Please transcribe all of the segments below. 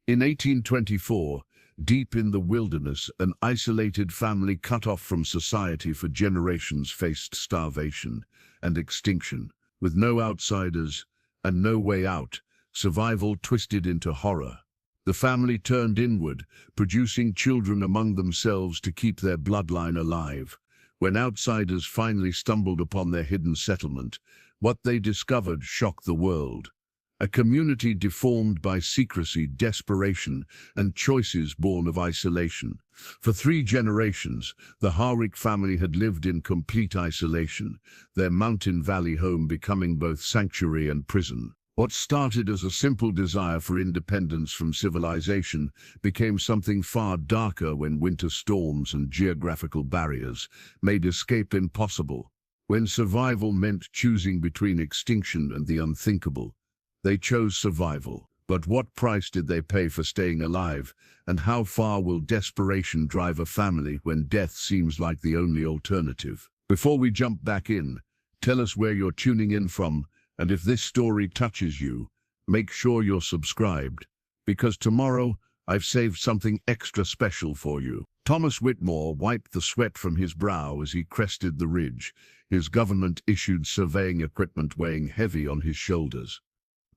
In 1824, deep in the wilderness, an isolated family cut off from society for generations faced starvation and extinction. With no outsiders and no way out, survival twisted into horror. The family turned inward, producing children among themselves to keep their bloodline alive. When outsiders finally stumbled upon their hidden settlement, what they discovered shocked the world. A community deformed by secrecy, desperation, and choices born of isolation. For 3 generations, the Harwick family had lived in complete isolation, their mountain valley home becoming both sanctuary and prison. What started as a simple desire for independence from civilization became something far darker when winter storms and geographical barriers made escape impossible. When survival meant choosing between extinction and the unthinkable, they chose survival. But what price did they pay for staying alive? And how far will desperation drive a family when death seems like the only alternative? Before we jump back in, tell us where you're tuning in from, and if this story touches you, make sure you're subscribed, because tomorrow I've saved something extra special for you. Thomas Whitmore wiped the sweat from his brow as he crested the ridge, his government-issued surveying equipment weighing heavy on his shoulders.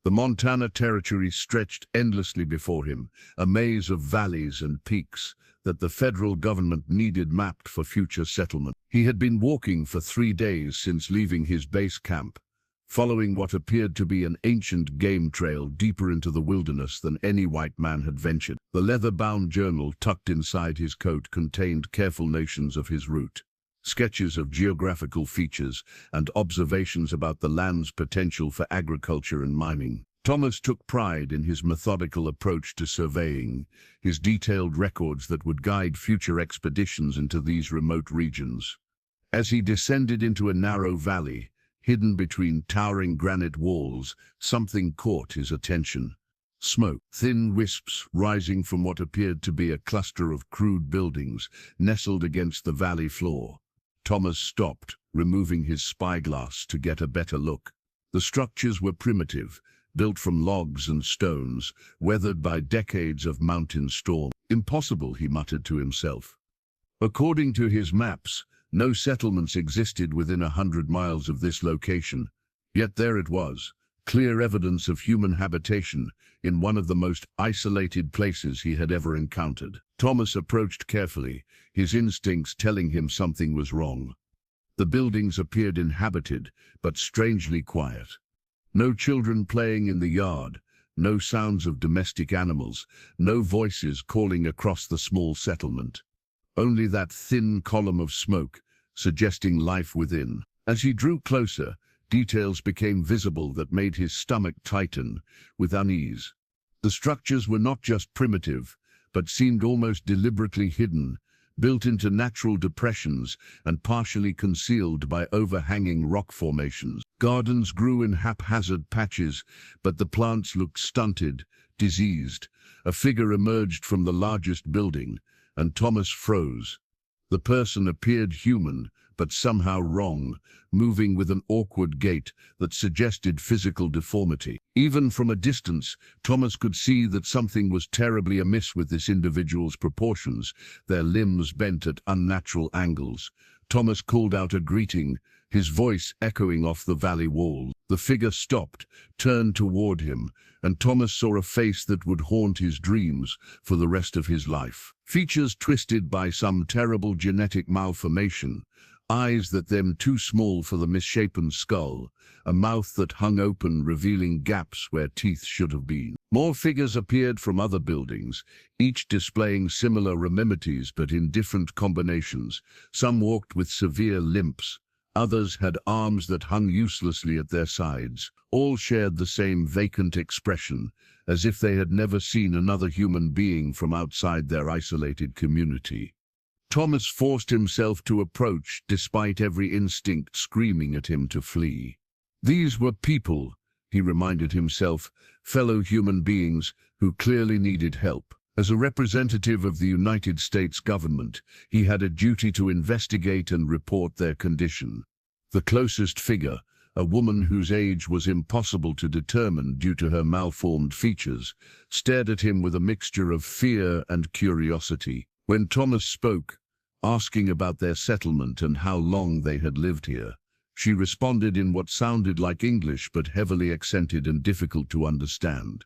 The Montana Territory stretched endlessly before him, a maze of valleys and peaks that the federal government needed mapped for future settlement. He had been walking for 3 days since leaving his base camp, following what appeared to be an ancient game trail deeper into the wilderness than any white man had ventured. The leather-bound journal tucked inside his coat contained careful notions of his route, sketches of geographical features, and observations about the land's potential for agriculture and mining. Thomas took pride in his methodical approach to surveying, his detailed records that would guide future expeditions into these remote regions. As he descended into a narrow valley, hidden between towering granite walls, something caught his attention. Smoke, thin wisps rising from what appeared to be a cluster of crude buildings, nestled against the valley floor. Thomas stopped, removing his spyglass to get a better look. The structures were primitive, built from logs and stones, weathered by decades of mountain storm. Impossible, he muttered to himself. According to his maps, no settlements existed within 100 miles of this location. Yet there it was, clear evidence of human habitation in one of the most isolated places he had ever encountered. Thomas approached carefully, his instincts telling him something was wrong. The buildings appeared inhabited, but strangely quiet. No children playing in the yard, no sounds of domestic animals, no voices calling across the small settlement. Only that thin column of smoke, suggesting life within. As he drew closer, details became visible that made his stomach tighten with unease. The structures were not just primitive, but seemed almost deliberately hidden, built into natural depressions and partially concealed by overhanging rock formations. Gardens grew in haphazard patches, but the plants looked stunted, diseased. A figure emerged from the largest building, and Thomas froze. The person appeared human, but somehow wrong, moving with an awkward gait that suggested physical deformity. Even from a distance, Thomas could see that something was terribly amiss with this individual's proportions, their limbs bent at unnatural angles. Thomas called out a greeting, his voice echoing off the valley wall. The figure stopped, turned toward him, and Thomas saw a face that would haunt his dreams for the rest of his life. Features twisted by some terrible genetic malformation, eyes that them too small for the misshapen skull, a mouth that hung open revealing gaps where teeth should have been. More figures appeared from other buildings, each displaying similar remedies but in different combinations. Some walked with severe limps, others had arms that hung uselessly at their sides. All shared the same vacant expression, as if they had never seen another human being from outside their isolated community. Thomas forced himself to approach, despite every instinct screaming at him to flee. These were people, he reminded himself, fellow human beings who clearly needed help. As a representative of the United States government, he had a duty to investigate and report their condition. The closest figure, a woman whose age was impossible to determine due to her malformed features, stared at him with a mixture of fear and curiosity. When Thomas spoke, asking about their settlement and how long they had lived here, she responded in what sounded like English but heavily accented and difficult to understand.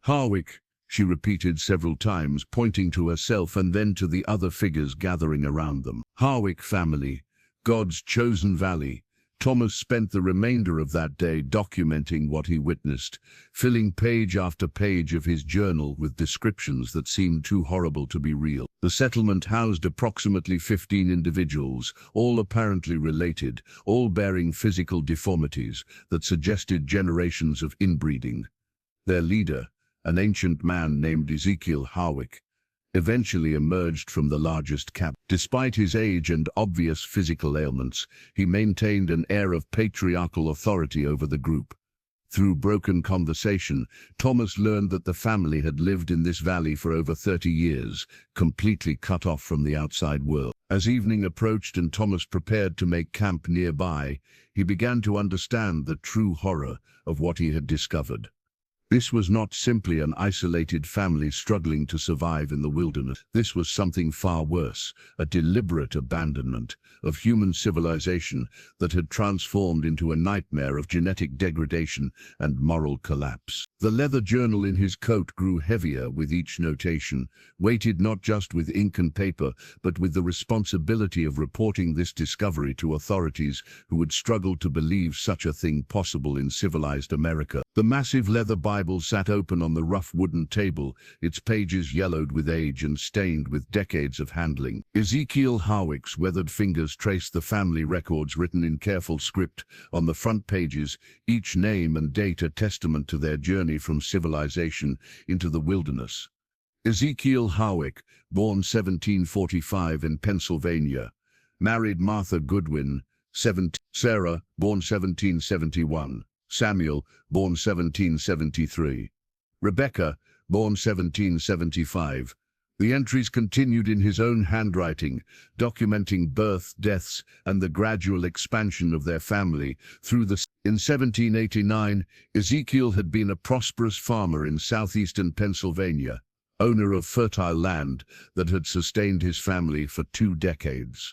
"Harwick," she repeated several times, pointing to herself and then to the other figures gathering around them. "Harwick family, God's chosen valley." Thomas spent the remainder of that day documenting what he witnessed, filling page after page of his journal with descriptions that seemed too horrible to be real. The settlement housed approximately 15 individuals, all apparently related, all bearing physical deformities that suggested generations of inbreeding. Their leader, an ancient man named Ezekiel Harwick, eventually emerged from the largest camp. Despite his age and obvious physical ailments, he maintained an air of patriarchal authority over the group. Through broken conversation, Thomas learned that the family had lived in this valley for over 30 years, completely cut off from the outside world. As evening approached and Thomas prepared to make camp nearby, he began to understand the true horror of what he had discovered. This was not simply an isolated family struggling to survive in the wilderness. This was something far worse, a deliberate abandonment of human civilization that had transformed into a nightmare of genetic degradation and moral collapse. The leather journal in his coat grew heavier with each notation, weighted not just with ink and paper, but with the responsibility of reporting this discovery to authorities who would struggle to believe such a thing possible in civilized America. The massive leather Bible sat open on the rough wooden table, its pages yellowed with age and stained with decades of handling. Ezekiel Harwick's weathered fingers traced the family records written in careful script on the front pages, each name and date a testament to their journey from civilization into the wilderness. Ezekiel Harwick, born 1745 in Pennsylvania, married Martha Goodwin, Sarah, born 1771. Samuel, born 1773. Rebecca, born 1775. The entries continued in his own handwriting, documenting birth, deaths, and the gradual expansion of their family through the... In 1789, Ezekiel had been a prosperous farmer in southeastern Pennsylvania, owner of fertile land that had sustained his family for 2 decades.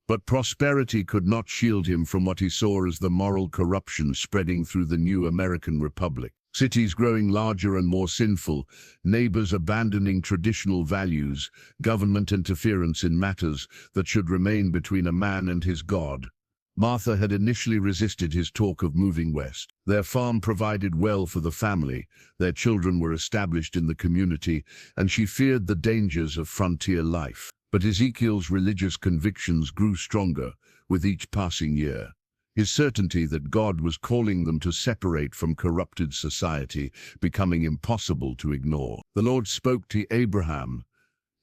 But prosperity could not shield him from what he saw as the moral corruption spreading through the new American Republic. Cities growing larger and more sinful, neighbors abandoning traditional values, government interference in matters that should remain between a man and his God. Martha had initially resisted his talk of moving west. Their farm provided well for the family, their children were established in the community, and she feared the dangers of frontier life. But Ezekiel's religious convictions grew stronger with each passing year. His certainty that God was calling them to separate from corrupted society becoming impossible to ignore. The Lord spoke to Abraham.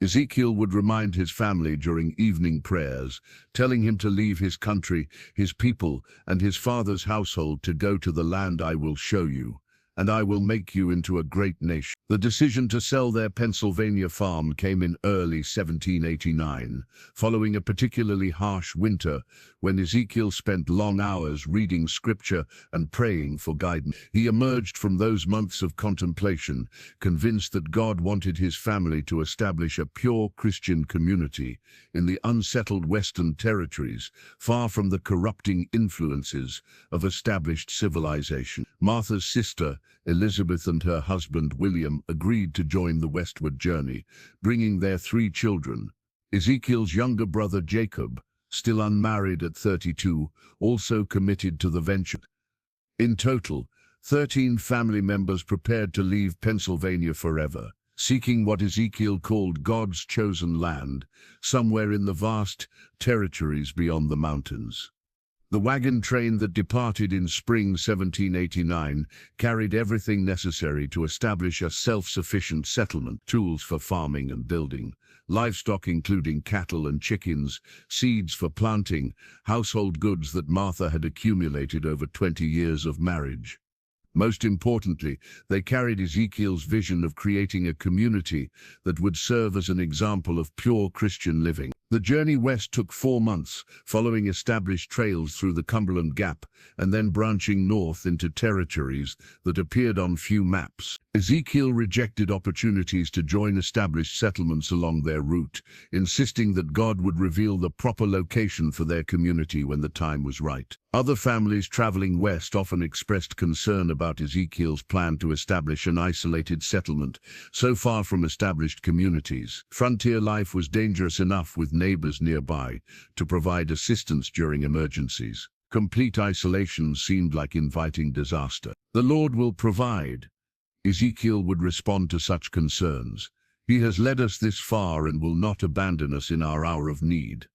Ezekiel would remind his family during evening prayers, telling him to leave his country, his people, and his father's household to go to the land I will show you, and I will make you into a great nation. The decision to sell their Pennsylvania farm came in early 1789, following a particularly harsh winter when Ezekiel spent long hours reading scripture and praying for guidance. He emerged from those months of contemplation, convinced that God wanted his family to establish a pure Christian community in the unsettled Western territories, far from the corrupting influences of established civilization. Martha's sister, Elizabeth, and her husband, William, agreed to join the westward journey, bringing their 3 children. Ezekiel's younger brother, Jacob, still unmarried at 32, also committed to the venture. In total, 13 family members prepared to leave Pennsylvania forever, seeking what Ezekiel called God's chosen land, somewhere in the vast territories beyond the mountains. The wagon train that departed in spring 1789 carried everything necessary to establish a self-sufficient settlement: tools for farming and building, livestock including cattle and chickens, seeds for planting, household goods that Martha had accumulated over 20 years of marriage. Most importantly, they carried Ezekiel's vision of creating a community that would serve as an example of pure Christian living. The journey west took 4 months, following established trails through the Cumberland Gap and then branching north into territories that appeared on few maps. Ezekiel rejected opportunities to join established settlements along their route, insisting that God would reveal the proper location for their community when the time was right. Other families traveling west often expressed concern about Ezekiel's plan to establish an isolated settlement so far from established communities. Frontier life was dangerous enough with neighbors nearby to provide assistance during emergencies. Complete isolation seemed like inviting disaster. "The Lord will provide," Ezekiel would respond to such concerns. "He has led us this far and will not abandon us in our hour of need."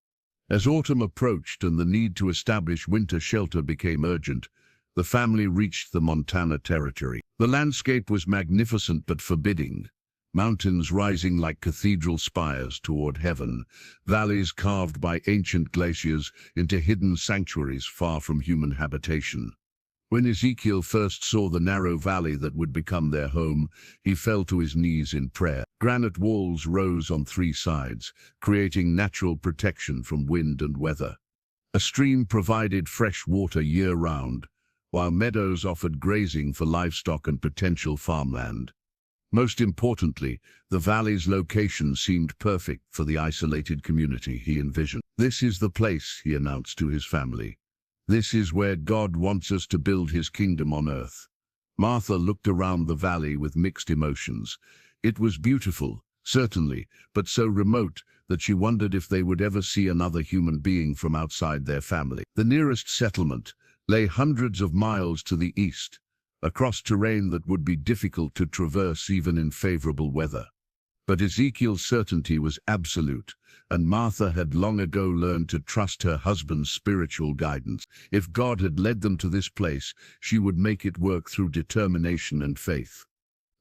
As autumn approached and the need to establish winter shelter became urgent, the family reached the Montana Territory. The landscape was magnificent but forbidding. Mountains rising like cathedral spires toward heaven, valleys carved by ancient glaciers into hidden sanctuaries far from human habitation. When Ezekiel first saw the narrow valley that would become their home, he fell to his knees in prayer. Granite walls rose on 3 sides, creating natural protection from wind and weather. A stream provided fresh water year-round, while meadows offered grazing for livestock and potential farmland. Most importantly, the valley's location seemed perfect for the isolated community he envisioned. "This is the place," he announced to his family. "This is where God wants us to build his kingdom on earth." Martha looked around the valley with mixed emotions. It was beautiful, certainly, but so remote that she wondered if they would ever see another human being from outside their family. The nearest settlement lay hundreds of miles to the east, across terrain that would be difficult to traverse even in favorable weather. But Ezekiel's certainty was absolute, and Martha had long ago learned to trust her husband's spiritual guidance. If God had led them to this place, she would make it work through determination and faith.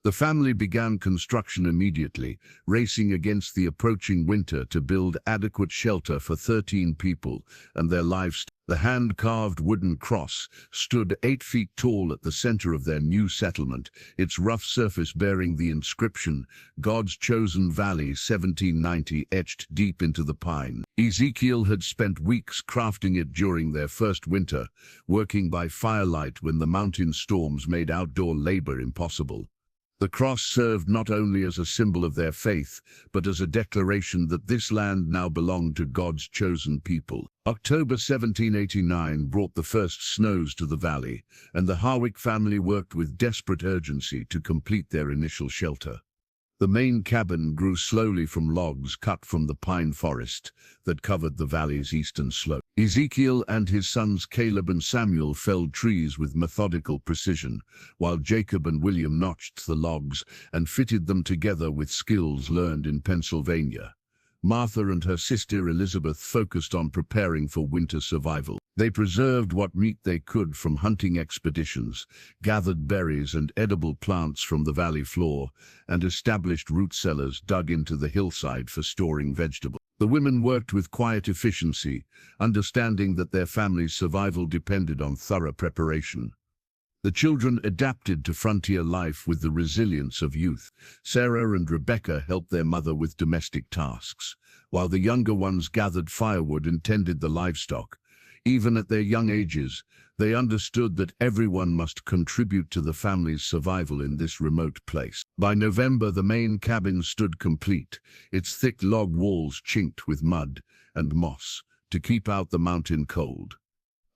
The family began construction immediately, racing against the approaching winter to build adequate shelter for 13 people and their livestock. The hand-carved wooden cross stood 8 feet tall at the center of their new settlement, its rough surface bearing the inscription, "God's Chosen Valley 1790," etched deep into the pine. Ezekiel had spent weeks crafting it during their first winter, working by firelight when the mountain storms made outdoor labor impossible. The cross served not only as a symbol of their faith, but as a declaration that this land now belonged to God's chosen people. October 1789 brought the first snows to the valley, and the Harwick family worked with desperate urgency to complete their initial shelter. The main cabin grew slowly from logs cut from the pine forest that covered the valley's eastern slope. Ezekiel and his sons Caleb and Samuel felled trees with methodical precision, while Jacob and William notched the logs and fitted them together with skills learned in Pennsylvania. Martha and her sister Elizabeth focused on preparing for winter survival. They preserved what meat they could from hunting expeditions, gathered berries and edible plants from the valley floor, and established root cellars dug into the hillside for storing vegetables. The women worked with quiet efficiency, understanding that their family's survival depended on thorough preparation. The children adapted to frontier life with the resilience of youth. Sarah and Rebecca helped their mother with domestic tasks, while the younger ones gathered firewood and tended the livestock. Even at their young ages, they understood that everyone must contribute to the family's survival in this remote place. By November, the main cabin stood complete, its thick log walls chinked with mud and moss to keep out the mountain cold.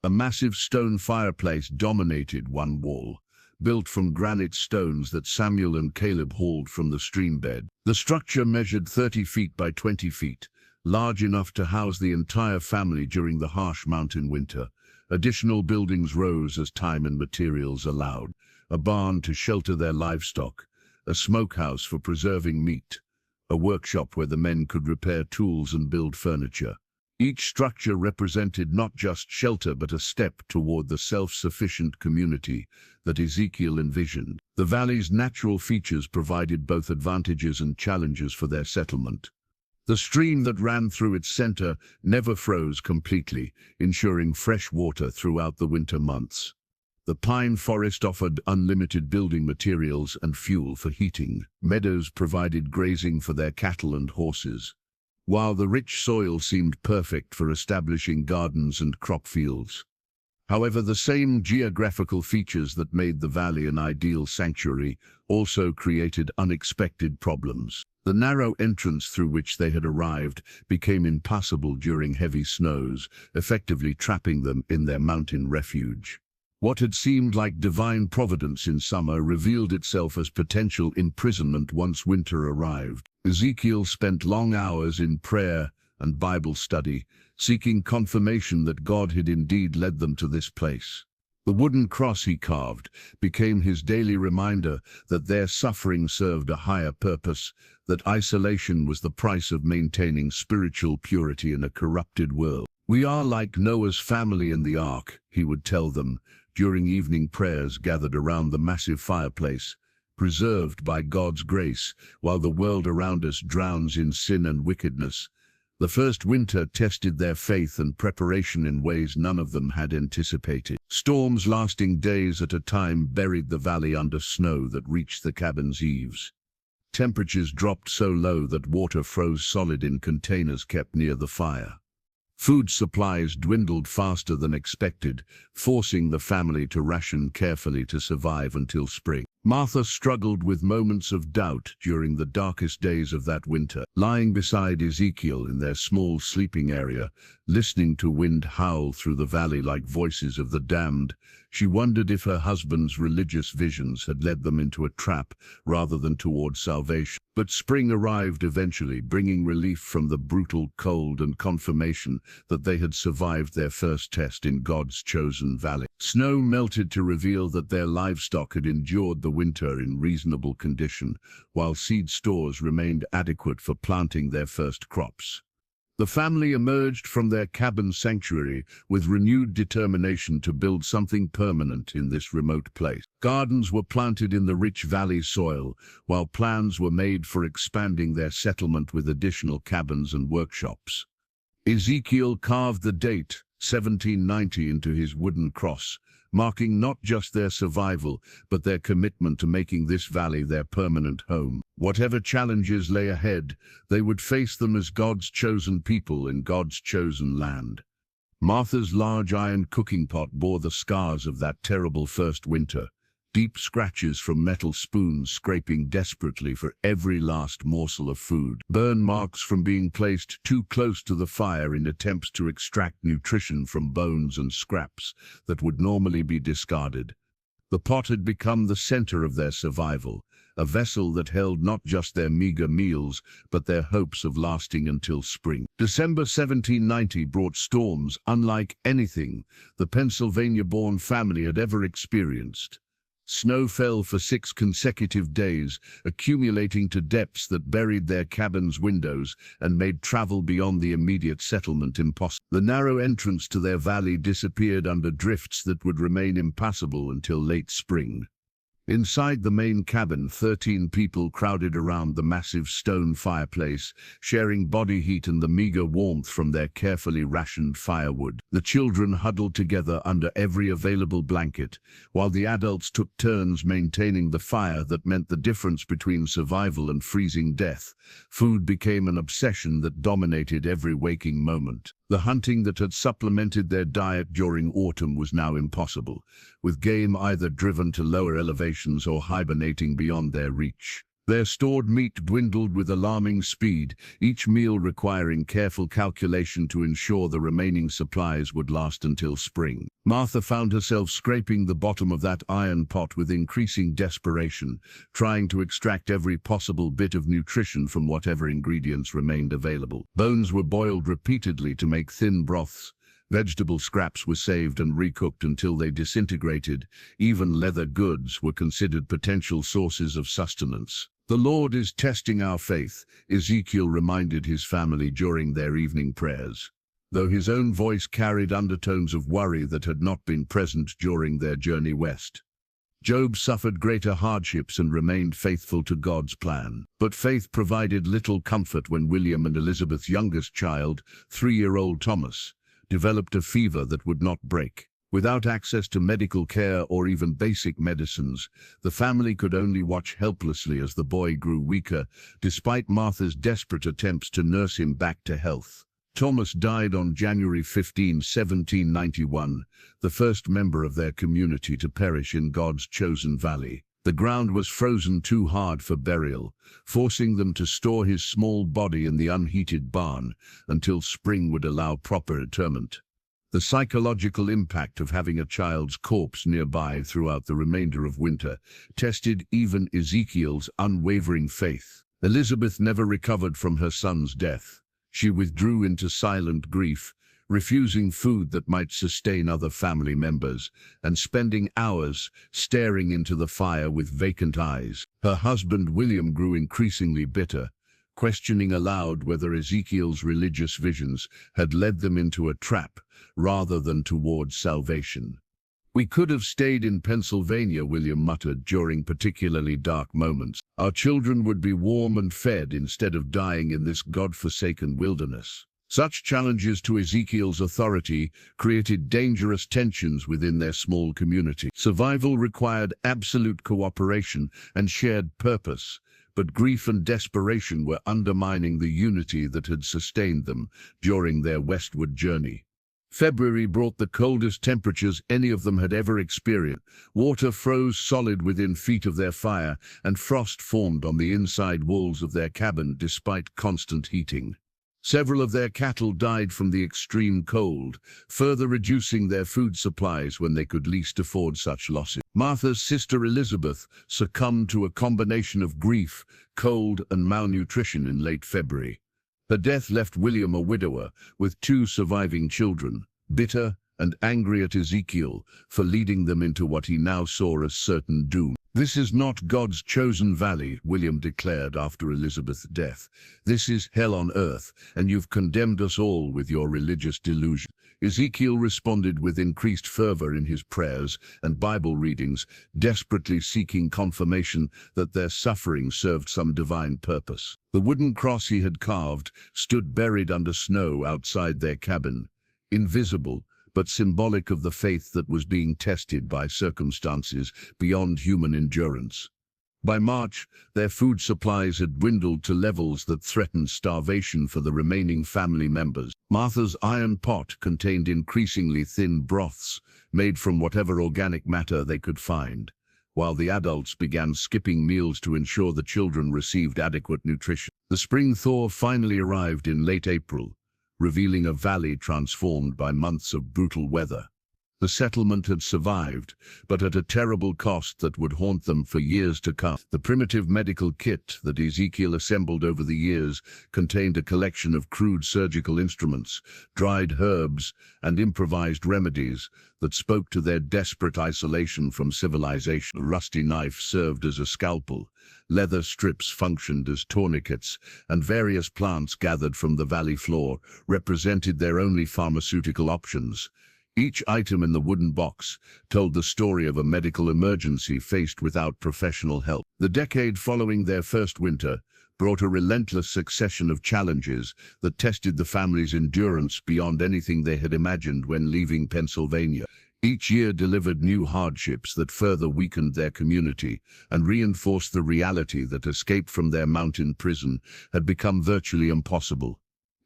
A massive stone fireplace dominated one wall, built from granite stones that Samuel and Caleb hauled from the stream bed. The structure measured 30 feet by 20 feet, large enough to house the entire family during the harsh mountain winter. Additional buildings rose as time and materials allowed: a barn to shelter their livestock, a smokehouse for preserving meat, a workshop where the men could repair tools and build furniture. Each structure represented not just shelter but a step toward the self-sufficient community that Ezekiel envisioned. The valley's natural features provided both advantages and challenges for their settlement. The stream that ran through its center never froze completely, ensuring fresh water throughout the winter months. The pine forest offered unlimited building materials and fuel for heating. Meadows provided grazing for their cattle and horses. while the rich soil seemed perfect for establishing gardens and crop fields. However, the same geographical features that made the valley an ideal sanctuary also created unexpected problems. The narrow entrance through which they had arrived became impassable during heavy snows, effectively trapping them in their mountain refuge. What had seemed like divine providence in summer revealed itself as potential imprisonment once winter arrived. Ezekiel spent long hours in prayer and Bible study, seeking confirmation that God had indeed led them to this place. The wooden cross he carved became his daily reminder that their suffering served a higher purpose, that isolation was the price of maintaining spiritual purity in a corrupted world. "We are like Noah's family in the ark," he would tell them during evening prayers gathered around the massive fireplace, "preserved by God's grace, while the world around us drowns in sin and wickedness." The first winter tested their faith and preparation in ways none of them had anticipated. Storms lasting days at a time buried the valley under snow that reached the cabin's eaves. Temperatures dropped so low that water froze solid in containers kept near the fire. Food supplies dwindled faster than expected, forcing the family to ration carefully to survive until spring. Martha struggled with moments of doubt during the darkest days of that winter. Lying beside Ezekiel in their small sleeping area, listening to wind howl through the valley like voices of the damned, she wondered if her husband's religious visions had led them into a trap rather than toward salvation. But spring arrived eventually, bringing relief from the brutal cold and confirmation that they had survived their first test in God's chosen valley. Snow melted to reveal that their livestock had endured the winter in reasonable condition, while seed stores remained adequate for planting their first crops. The family emerged from their cabin sanctuary with renewed determination to build something permanent in this remote place. Gardens were planted in the rich valley soil, while plans were made for expanding their settlement with additional cabins and workshops. Ezekiel carved the date 1790 into his wooden cross, marking not just their survival, but their commitment to making this valley their permanent home. Whatever challenges lay ahead, they would face them as God's chosen people in God's chosen land. Martha's large iron cooking pot bore the scars of that terrible first winter, deep scratches from metal spoons scraping desperately for every last morsel of food, burn marks from being placed too close to the fire in attempts to extract nutrition from bones and scraps that would normally be discarded. The pot had become the center of their survival, a vessel that held not just their meager meals, but their hopes of lasting until spring. December 1790 brought storms unlike anything the Pennsylvania-born family had ever experienced. Snow fell for 6 consecutive days, accumulating to depths that buried their cabin's windows and made travel beyond the immediate settlement impossible. The narrow entrance to their valley disappeared under drifts that would remain impassable until late spring. Inside the main cabin, 13 people crowded around the massive stone fireplace, sharing body heat and the meager warmth from their carefully rationed firewood. The children huddled together under every available blanket, while the adults took turns maintaining the fire that meant the difference between survival and freezing death. Food became an obsession that dominated every waking moment. The hunting that had supplemented their diet during autumn was now impossible, with game either driven to lower elevations or hibernating beyond their reach. Their stored meat dwindled with alarming speed, each meal requiring careful calculation to ensure the remaining supplies would last until spring. Martha found herself scraping the bottom of that iron pot with increasing desperation, trying to extract every possible bit of nutrition from whatever ingredients remained available. Bones were boiled repeatedly to make thin broths. Vegetable scraps were saved and recooked until they disintegrated. Even leather goods were considered potential sources of sustenance. "The Lord is testing our faith," Ezekiel reminded his family during their evening prayers, though his own voice carried undertones of worry that had not been present during their journey west. Job suffered greater hardships and remained faithful to God's plan. But faith provided little comfort when William and Elizabeth's youngest child, 3-year-old Thomas, developed a fever that would not break. Without access to medical care or even basic medicines, the family could only watch helplessly as the boy grew weaker, despite Martha's desperate attempts to nurse him back to health. Thomas died on January 15, 1791, the first member of their community to perish in God's chosen valley. The ground was frozen too hard for burial, forcing them to store his small body in the unheated barn until spring would allow proper interment. The psychological impact of having a child's corpse nearby throughout the remainder of winter tested even Ezekiel's unwavering faith. Elizabeth never recovered from her son's death. She withdrew into silent grief, refusing food that might sustain other family members, and spending hours staring into the fire with vacant eyes. Her husband William grew increasingly bitter, questioning aloud whether Ezekiel's religious visions had led them into a trap rather than towards salvation. "We could have stayed in Pennsylvania," William muttered during particularly dark moments. "Our children would be warm and fed instead of dying in this God-forsaken wilderness." Such challenges to Ezekiel's authority created dangerous tensions within their small community. Survival required absolute cooperation and shared purpose, but grief and desperation were undermining the unity that had sustained them during their westward journey. February brought the coldest temperatures any of them had ever experienced. Water froze solid within feet of their fire, and frost formed on the inside walls of their cabin despite constant heating. Several of their cattle died from the extreme cold, further reducing their food supplies when they could least afford such losses. Martha's sister Elizabeth succumbed to a combination of grief, cold, and malnutrition in late February. Her death left William a widower with 2 surviving children, bitter and angry at Ezekiel for leading them into what he now saw as certain doom. "This is not God's chosen valley," William declared after Elizabeth's death. "This is hell on earth, and you've condemned us all with your religious delusion." Ezekiel responded with increased fervor in his prayers and Bible readings, desperately seeking confirmation that their suffering served some divine purpose. The wooden cross he had carved stood buried under snow outside their cabin, invisible, but symbolic of the faith that was being tested by circumstances beyond human endurance. By March, their food supplies had dwindled to levels that threatened starvation for the remaining family members. Martha's iron pot contained increasingly thin broths, made from whatever organic matter they could find, while the adults began skipping meals to ensure the children received adequate nutrition. The spring thaw finally arrived in late April, revealing a valley transformed by months of brutal weather. The settlement had survived, but at a terrible cost that would haunt them for years to come. The primitive medical kit that Ezekiel assembled over the years contained a collection of crude surgical instruments, dried herbs, and improvised remedies that spoke to their desperate isolation from civilization. A rusty knife served as a scalpel, leather strips functioned as tourniquets, and various plants gathered from the valley floor represented their only pharmaceutical options. Each item in the wooden box told the story of a medical emergency faced without professional help. The decade following their first winter brought a relentless succession of challenges that tested the family's endurance beyond anything they had imagined when leaving Pennsylvania. Each year delivered new hardships that further weakened their community and reinforced the reality that escape from their mountain prison had become virtually impossible.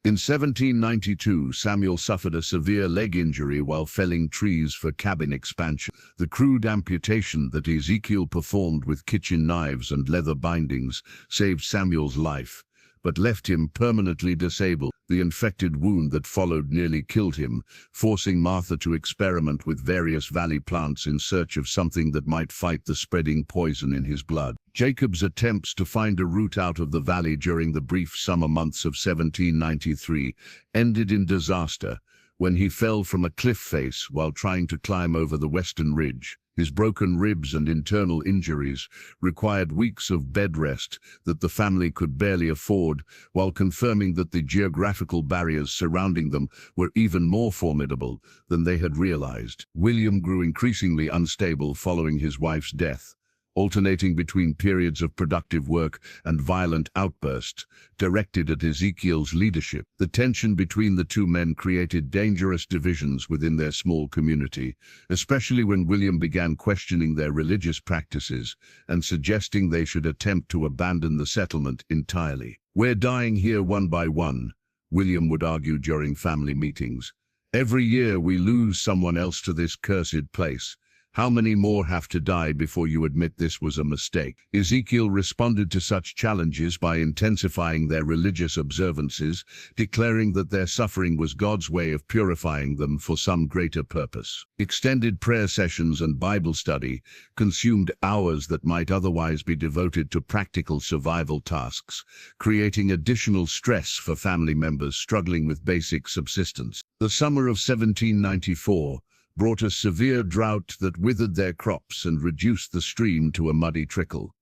In 1792, Samuel suffered a severe leg injury while felling trees for cabin expansion. The crude amputation that Ezekiel performed with kitchen knives and leather bindings saved Samuel's life, but left him permanently disabled. The infected wound that followed nearly killed him, forcing Martha to experiment with various valley plants in search of something that might fight the spreading poison in his blood. Jacob's attempts to find a route out of the valley during the brief summer months of 1793 ended in disaster when he fell from a cliff face while trying to climb over the western ridge. His broken ribs and internal injuries required weeks of bed rest that the family could barely afford, while confirming that the geographical barriers surrounding them were even more formidable than they had realized. William grew increasingly unstable following his wife's death, alternating between periods of productive work and violent outbursts directed at Ezekiel's leadership. The tension between the two men created dangerous divisions within their small community, especially when William began questioning their religious practices and suggesting they should attempt to abandon the settlement entirely. "We're dying here one by one," William would argue during family meetings. "Every year we lose someone else to this cursed place. How many more have to die before you admit this was a mistake?" Ezekiel responded to such challenges by intensifying their religious observances, declaring that their suffering was God's way of purifying them for some greater purpose. Extended prayer sessions and Bible study consumed hours that might otherwise be devoted to practical survival tasks, creating additional stress for family members struggling with basic subsistence. The summer of 1794 brought a severe drought that withered their crops and reduced the stream to a muddy trickle.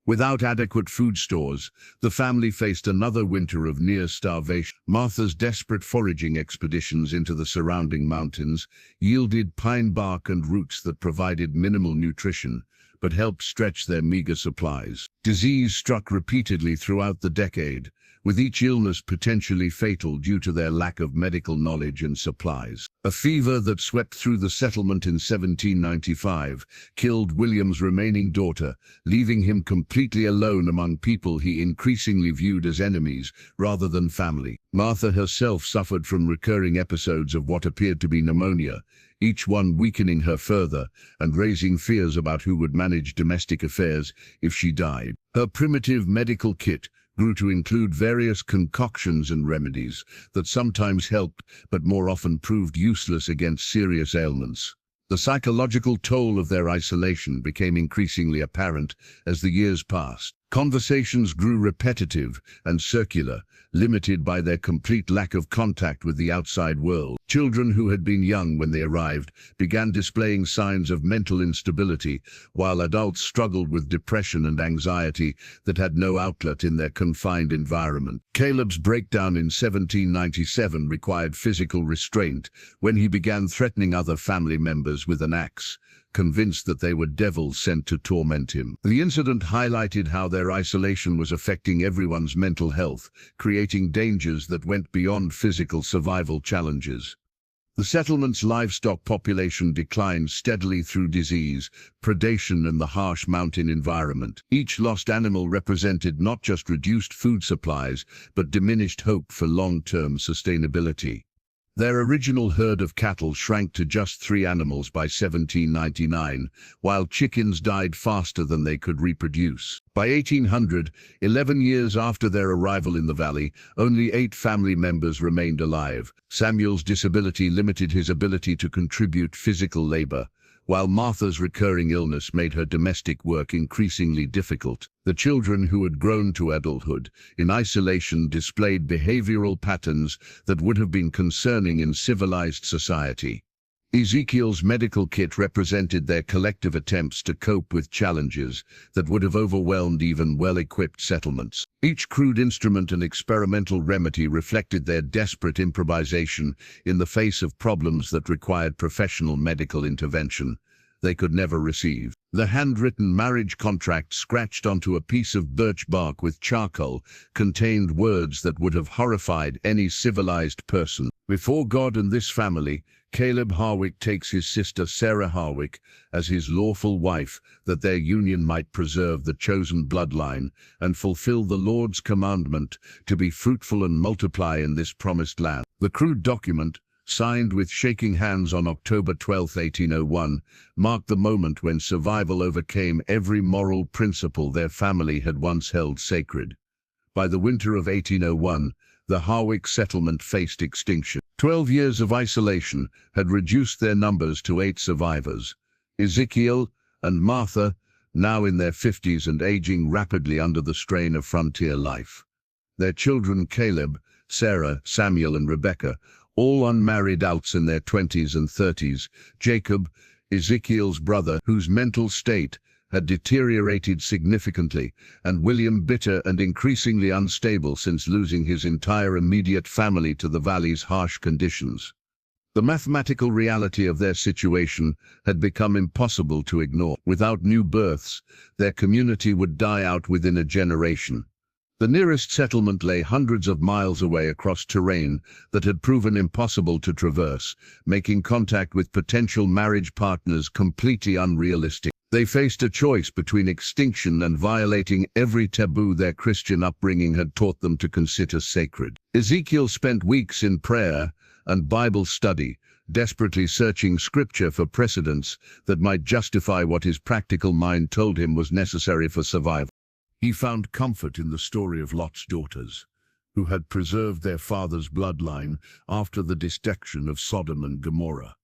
Without adequate food stores, the family faced another winter of near starvation. Martha's desperate foraging expeditions into the surrounding mountains yielded pine bark and roots that provided minimal nutrition, but helped stretch their meager supplies. Disease struck repeatedly throughout the decade, with each illness potentially fatal due to their lack of medical knowledge and supplies. A fever that swept through the settlement in 1795 killed William's remaining daughter, leaving him completely alone among people he increasingly viewed as enemies rather than family. Martha herself suffered from recurring episodes of what appeared to be pneumonia, each one weakening her further and raising fears about who would manage domestic affairs if she died. Her primitive medical kit grew to include various concoctions and remedies that sometimes helped but more often proved useless against serious ailments. The psychological toll of their isolation became increasingly apparent as the years passed. Conversations grew repetitive and circular, limited by their complete lack of contact with the outside world. Children who had been young when they arrived began displaying signs of mental instability, while adults struggled with depression and anxiety that had no outlet in their confined environment. Caleb's breakdown in 1797 required physical restraint when he began threatening other family members with an axe, convinced that they were devils sent to torment him. The incident highlighted how their isolation was affecting everyone's mental health, creating dangers that went beyond physical survival challenges. The settlement's livestock population declined steadily through disease, predation, and the harsh mountain environment. Each lost animal represented not just reduced food supplies, but diminished hope for long-term sustainability. Their original herd of cattle shrank to just 3 animals by 1799, while chickens died faster than they could reproduce. By 1800, 11 years after their arrival in the valley, only 8 family members remained alive. Samuel's disability limited his ability to contribute physical labor, while Martha's recurring illness made her domestic work increasingly difficult. The children who had grown to adulthood in isolation displayed behavioral patterns that would have been concerning in civilized society. Ezekiel's medical kit represented their collective attempts to cope with challenges that would have overwhelmed even well-equipped settlements. Each crude instrument and experimental remedy reflected their desperate improvisation in the face of problems that required professional medical intervention they could never receive. The handwritten marriage contract scratched onto a piece of birch bark with charcoal contained words that would have horrified any civilized person. Before God and this family, Caleb Harwick takes his sister Sarah Harwick as his lawful wife, that their union might preserve the chosen bloodline and fulfill the Lord's commandment to be fruitful and multiply in this promised land. The crude document, signed with shaking hands on October 12, 1801, marked the moment when survival overcame every moral principle their family had once held sacred. By the winter of 1801, the Harwick settlement faced extinction. 12 years of isolation had reduced their numbers to 8 survivors. Ezekiel and Martha, now in their 50s and aging rapidly under the strain of frontier life. Their children Caleb, Sarah, Samuel, and Rebecca, all unmarried adults in their 20s and 30s, Jacob, Ezekiel's brother, whose mental state had deteriorated significantly, and William, bitter and increasingly unstable since losing his entire immediate family to the valley's harsh conditions. The mathematical reality of their situation had become impossible to ignore. Without new births, their community would die out within a generation. The nearest settlement lay hundreds of miles away across terrain that had proven impossible to traverse, making contact with potential marriage partners completely unrealistic. They faced a choice between extinction and violating every taboo their Christian upbringing had taught them to consider sacred. Ezekiel spent weeks in prayer and Bible study, desperately searching scripture for precedents that might justify what his practical mind told him was necessary for survival. He found comfort in the story of Lot's daughters, who had preserved their father's bloodline after the destruction of Sodom and Gomorrah.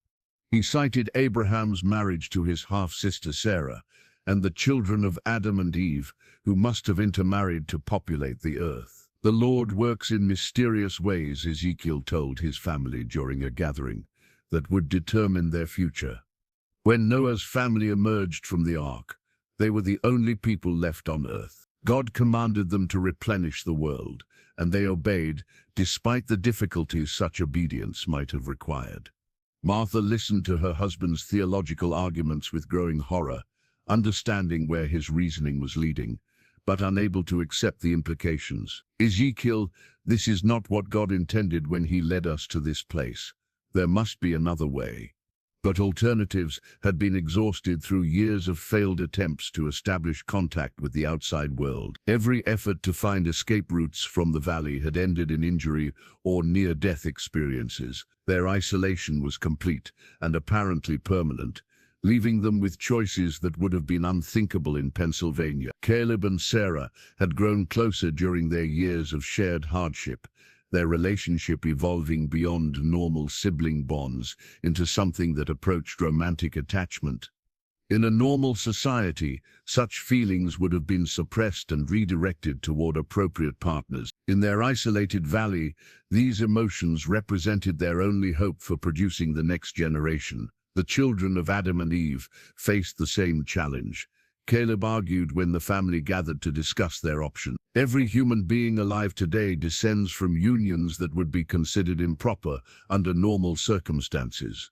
He cited Abraham's marriage to his half-sister Sarah, and the children of Adam and Eve, who must have intermarried to populate the earth. The Lord works in mysterious ways, Ezekiel told his family during a gathering, that would determine their future. When Noah's family emerged from the ark, they were the only people left on earth. God commanded them to replenish the world, and they obeyed, despite the difficulties such obedience might have required. Martha listened to her husband's theological arguments with growing horror, understanding where his reasoning was leading, but unable to accept the implications. Ezekiel, this is not what God intended when he led us to this place. There must be another way. But alternatives had been exhausted through years of failed attempts to establish contact with the outside world. Every effort to find escape routes from the valley had ended in injury or near-death experiences. Their isolation was complete and apparently permanent, leaving them with choices that would have been unthinkable in Pennsylvania. Caleb and Sarah had grown closer during their years of shared hardship, their relationship evolving beyond normal sibling bonds into something that approached romantic attachment. In a normal society, such feelings would have been suppressed and redirected toward appropriate partners. In their isolated valley, these emotions represented their only hope for producing the next generation. The children of Adam and Eve faced the same challenge. Caleb argued when the family gathered to discuss their option. Every human being alive today descends from unions that would be considered improper under normal circumstances.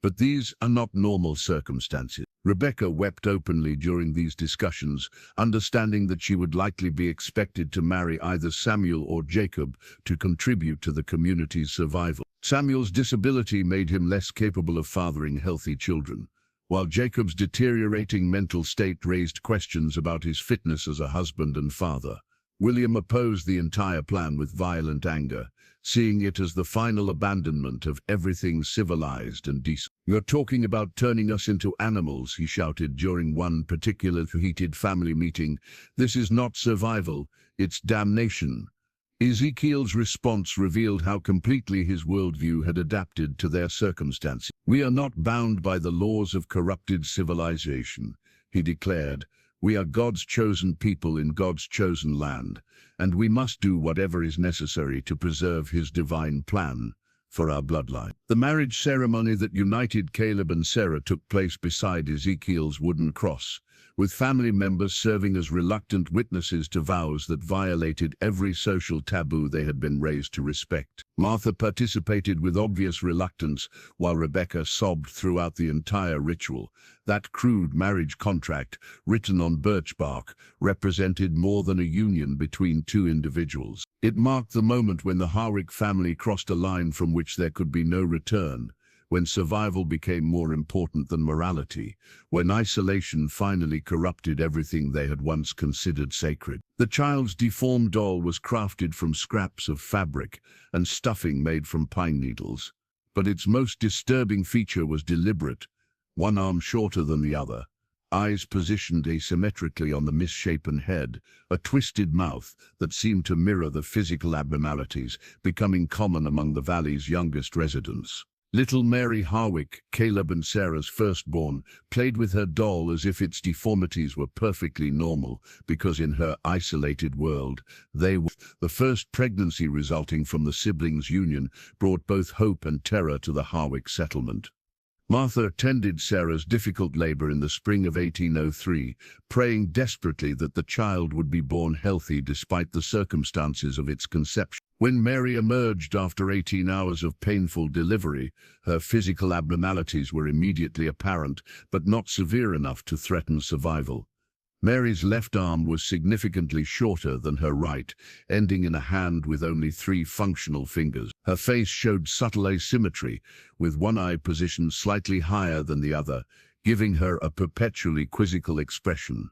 But these are not normal circumstances. Rebecca wept openly during these discussions, understanding that she would likely be expected to marry either Samuel or Jacob to contribute to the community's survival. Samuel's disability made him less capable of fathering healthy children, while Jacob's deteriorating mental state raised questions about his fitness as a husband and father. William opposed the entire plan with violent anger, seeing it as the final abandonment of everything civilized and decent. "You're talking about turning us into animals," he shouted during one particular heated family meeting. "This is not survival, it's damnation." Ezekiel's response revealed how completely his worldview had adapted to their circumstances. "We are not bound by the laws of corrupted civilization," he declared. "We are God's chosen people in God's chosen land, and we must do whatever is necessary to preserve his divine plan for our bloodline." The marriage ceremony that united Caleb and Sarah took place beside Ezekiel's wooden cross, with family members serving as reluctant witnesses to vows that violated every social taboo they had been raised to respect. Martha participated with obvious reluctance, while Rebecca sobbed throughout the entire ritual. That crude marriage contract, written on birch bark, represented more than a union between two individuals. It marked the moment when the Harwick family crossed a line from which there could be no return, when survival became more important than morality, when isolation finally corrupted everything they had once considered sacred. The child's deformed doll was crafted from scraps of fabric and stuffing made from pine needles. But its most disturbing feature was deliberate, one arm shorter than the other, eyes positioned asymmetrically on the misshapen head, a twisted mouth that seemed to mirror the physical abnormalities becoming common among the valley's youngest residents. Little Mary Harwick, Caleb and Sarah's firstborn, played with her doll as if its deformities were perfectly normal, because in her isolated world, they were. The first pregnancy resulting from the siblings' union brought both hope and terror to the Harwick settlement. Martha attended Sarah's difficult labor in the spring of 1803, praying desperately that the child would be born healthy despite the circumstances of its conception. When Mary emerged after 18 hours of painful delivery, her physical abnormalities were immediately apparent, but not severe enough to threaten survival. Mary's left arm was significantly shorter than her right, ending in a hand with only 3 functional fingers. Her face showed subtle asymmetry, with one eye positioned slightly higher than the other, giving her a perpetually quizzical expression.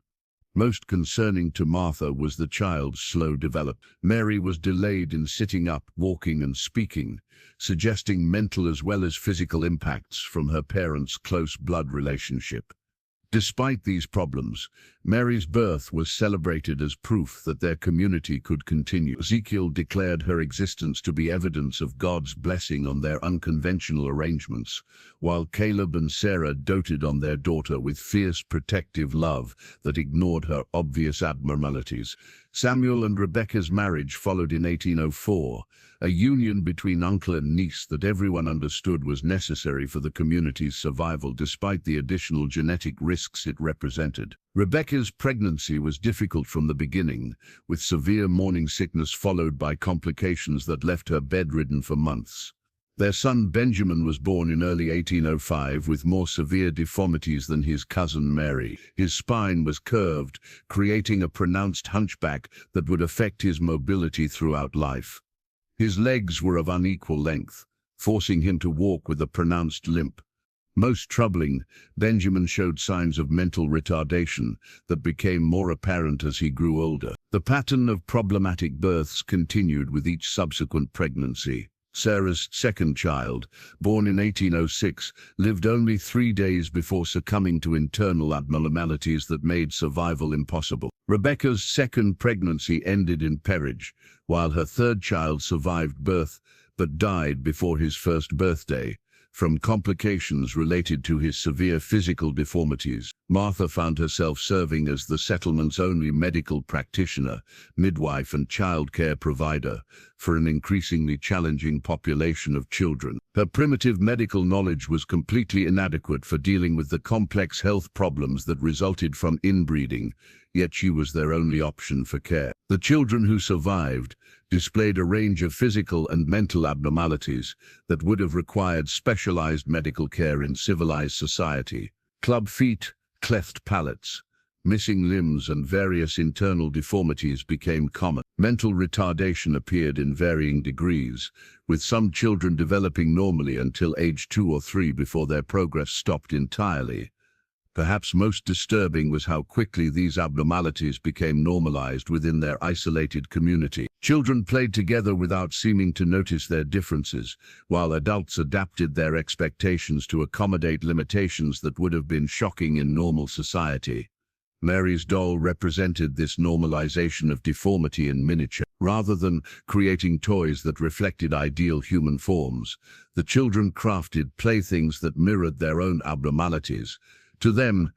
Most concerning to Martha was the child's slow development. Mary was delayed in sitting up, walking and speaking, suggesting mental as well as physical impacts from her parents' close blood relationship. Despite these problems, Mary's birth was celebrated as proof that their community could continue. Ezekiel declared her existence to be evidence of God's blessing on their unconventional arrangements, while Caleb and Sarah doted on their daughter with fierce protective love that ignored her obvious abnormalities. Samuel and Rebekah's marriage followed in 1804, a union between uncle and niece that everyone understood was necessary for the community's survival despite the additional genetic risks it represented. Rebekah's pregnancy was difficult from the beginning, with severe morning sickness followed by complications that left her bedridden for months. Their son Benjamin was born in early 1805 with more severe deformities than his cousin Mary. His spine was curved, creating a pronounced hunchback that would affect his mobility throughout life. His legs were of unequal length, forcing him to walk with a pronounced limp. Most troubling, Benjamin showed signs of mental retardation that became more apparent as he grew older. The pattern of problematic births continued with each subsequent pregnancy. Sarah's second child, born in 1806, lived only 3 days before succumbing to internal abnormalities that made survival impossible. Rebekah's second pregnancy ended in peerage, while her third child survived birth but died before his first birthday, from complications related to his severe physical deformities. Martha found herself serving as the settlement's only medical practitioner, midwife and childcare provider for an increasingly challenging population of children. Her primitive medical knowledge was completely inadequate for dealing with the complex health problems that resulted from inbreeding, yet she was their only option for care. The children who survived displayed a range of physical and mental abnormalities that would have required specialized medical care in civilized society. Club feet, cleft palates, missing limbs and various internal deformities became common. Mental retardation appeared in varying degrees, with some children developing normally until age 2 or 3 before their progress stopped entirely. Perhaps most disturbing was how quickly these abnormalities became normalized within their isolated community. Children played together without seeming to notice their differences, while adults adapted their expectations to accommodate limitations that would have been shocking in normal society. Mary's doll represented this normalization of deformity in miniature. Rather than creating toys that reflected ideal human forms, the children crafted playthings that mirrored their own abnormalities. To them,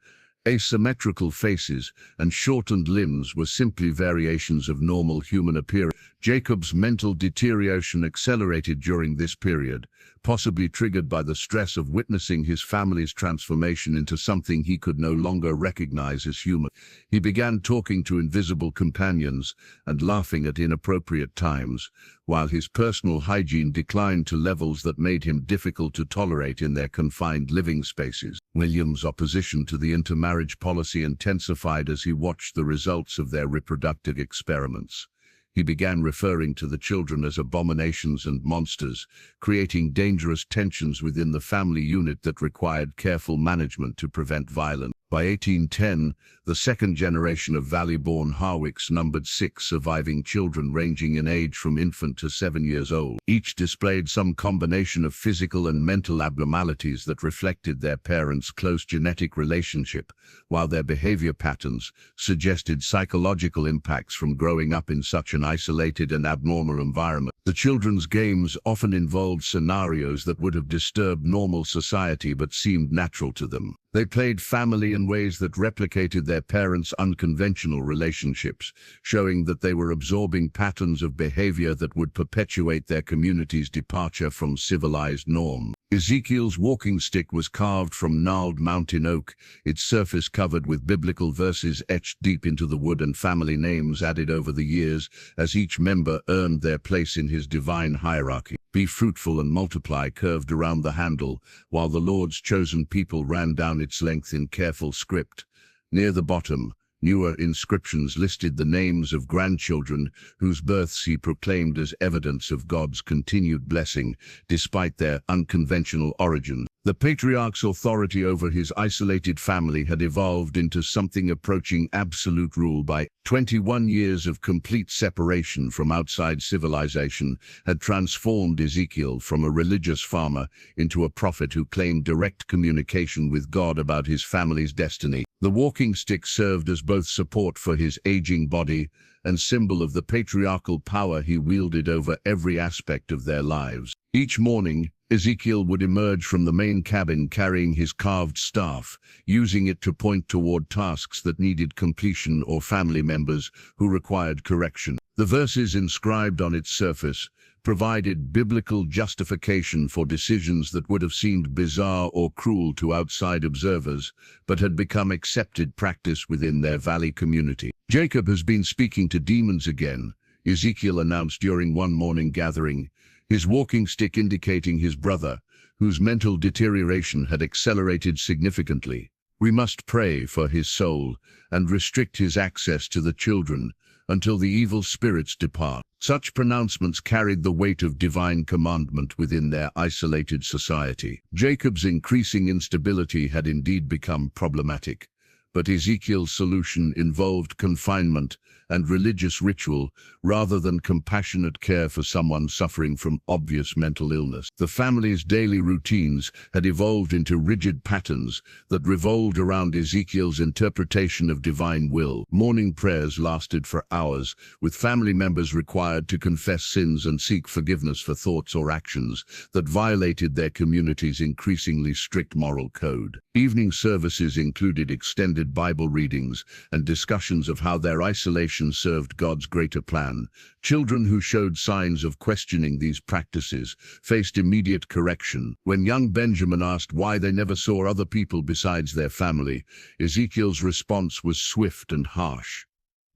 asymmetrical faces and shortened limbs were simply variations of normal human appearance. Jacob's mental deterioration accelerated during this period, possibly triggered by the stress of witnessing his family's transformation into something he could no longer recognize as human. He began talking to invisible companions and laughing at inappropriate times, while his personal hygiene declined to levels that made him difficult to tolerate in their confined living spaces. William's opposition to the intermarriage policy intensified as he watched the results of their reproductive experiments. He began referring to the children as abominations and monsters, creating dangerous tensions within the family unit that required careful management to prevent violence. By 1810, the second generation of Valley-born Harwicks numbered 6 surviving children ranging in age from infant to 7 years old. Each displayed some combination of physical and mental abnormalities that reflected their parents' close genetic relationship, while their behavior patterns suggested psychological impacts from growing up in such an isolated and abnormal environment. The children's games often involved scenarios that would have disturbed normal society but seemed natural to them. They played family in ways that replicated their parents' unconventional relationships, showing that they were absorbing patterns of behavior that would perpetuate their community's departure from civilized norms. Ezekiel's walking stick was carved from gnarled mountain oak, its surface covered with biblical verses etched deep into the wood and family names added over the years as each member earned their place in his divine hierarchy. "Be fruitful and multiply" curved around the handle, while the Lord's chosen people ran down its length in careful script. Near the bottom, newer inscriptions listed the names of grandchildren whose births he proclaimed as evidence of God's continued blessing, despite their unconventional origins. The patriarch's authority over his isolated family had evolved into something approaching absolute rule. By 21 years of complete separation from outside civilization had transformed Ezekiel from a religious farmer into a prophet who claimed direct communication with God about his family's destiny. The walking stick served as both support for his aging body and symbol of the patriarchal power he wielded over every aspect of their lives. Each morning, Ezekiel would emerge from the main cabin carrying his carved staff, using it to point toward tasks that needed completion or family members who required correction. The verses inscribed on its surface provided biblical justification for decisions that would have seemed bizarre or cruel to outside observers, but had become accepted practice within their valley community. "Jacob has been speaking to demons again," Ezekiel announced during one morning gathering, his walking stick indicating his brother, whose mental deterioration had accelerated significantly. "We must pray for his soul and restrict his access to the children until the evil spirits depart." Such pronouncements carried the weight of divine commandment within their isolated society. Jacob's increasing instability had indeed become problematic, but Ezekiel's solution involved confinement and religious ritual rather than compassionate care for someone suffering from obvious mental illness. The family's daily routines had evolved into rigid patterns that revolved around Ezekiel's interpretation of divine will. Morning prayers lasted for hours, with family members required to confess sins and seek forgiveness for thoughts or actions that violated their community's increasingly strict moral code. Evening services included extended Bible readings and discussions of how their isolation served God's greater plan. Children who showed signs of questioning these practices faced immediate correction. When young Benjamin asked why they never saw other people besides their family, Ezekiel's response was swift and harsh.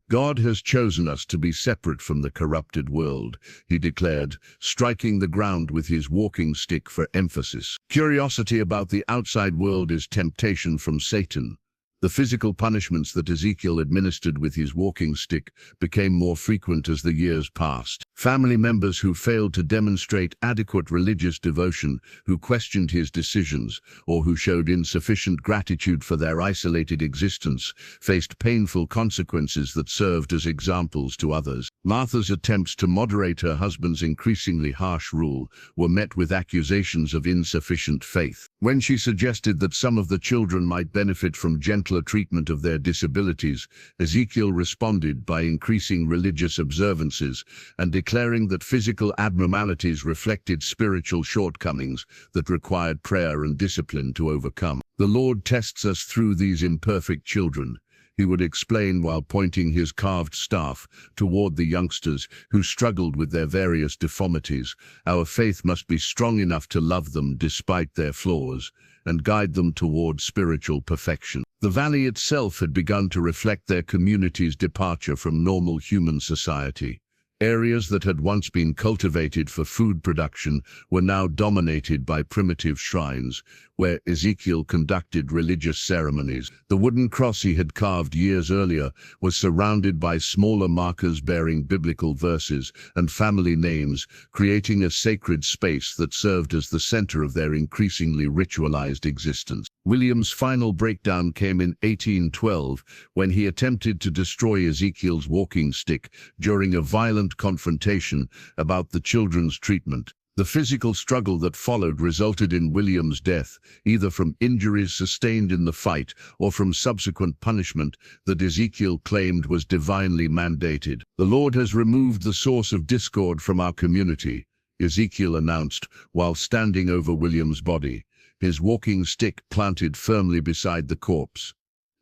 "God has chosen us to be separate from the corrupted world," he declared, striking the ground with his walking stick for emphasis. Curiosity about the outside world is temptation from Satan. The physical punishments that Ezekiel administered with his walking stick became more frequent as the years passed. Family members who failed to demonstrate adequate religious devotion, who questioned his decisions, or who showed insufficient gratitude for their isolated existence, faced painful consequences that served as examples to others. Martha's attempts to moderate her husband's increasingly harsh rule were met with accusations of insufficient faith. When she suggested that some of the children might benefit from gentler treatment of their disabilities, Ezekiel responded by increasing religious observances and declaring that physical abnormalities reflected spiritual shortcomings that required prayer and discipline to overcome. "The Lord tests us through these imperfect children," he would explain while pointing his carved staff toward the youngsters who struggled with their various deformities. "Our faith must be strong enough to love them despite their flaws and guide them toward spiritual perfection." The valley itself had begun to reflect their community's departure from normal human society. Areas that had once been cultivated for food production were now dominated by primitive shrines, where Ezekiel conducted religious ceremonies. The wooden cross he had carved years earlier was surrounded by smaller markers bearing biblical verses and family names, creating a sacred space that served as the center of their increasingly ritualized existence. William's final breakdown came in 1812, when he attempted to destroy Ezekiel's walking stick during a violent confrontation about the children's treatment. The physical struggle that followed resulted in William's death, either from injuries sustained in the fight or from subsequent punishment that Ezekiel claimed was divinely mandated. "The Lord has removed the source of discord from our community," Ezekiel announced while standing over William's body, his walking stick planted firmly beside the corpse.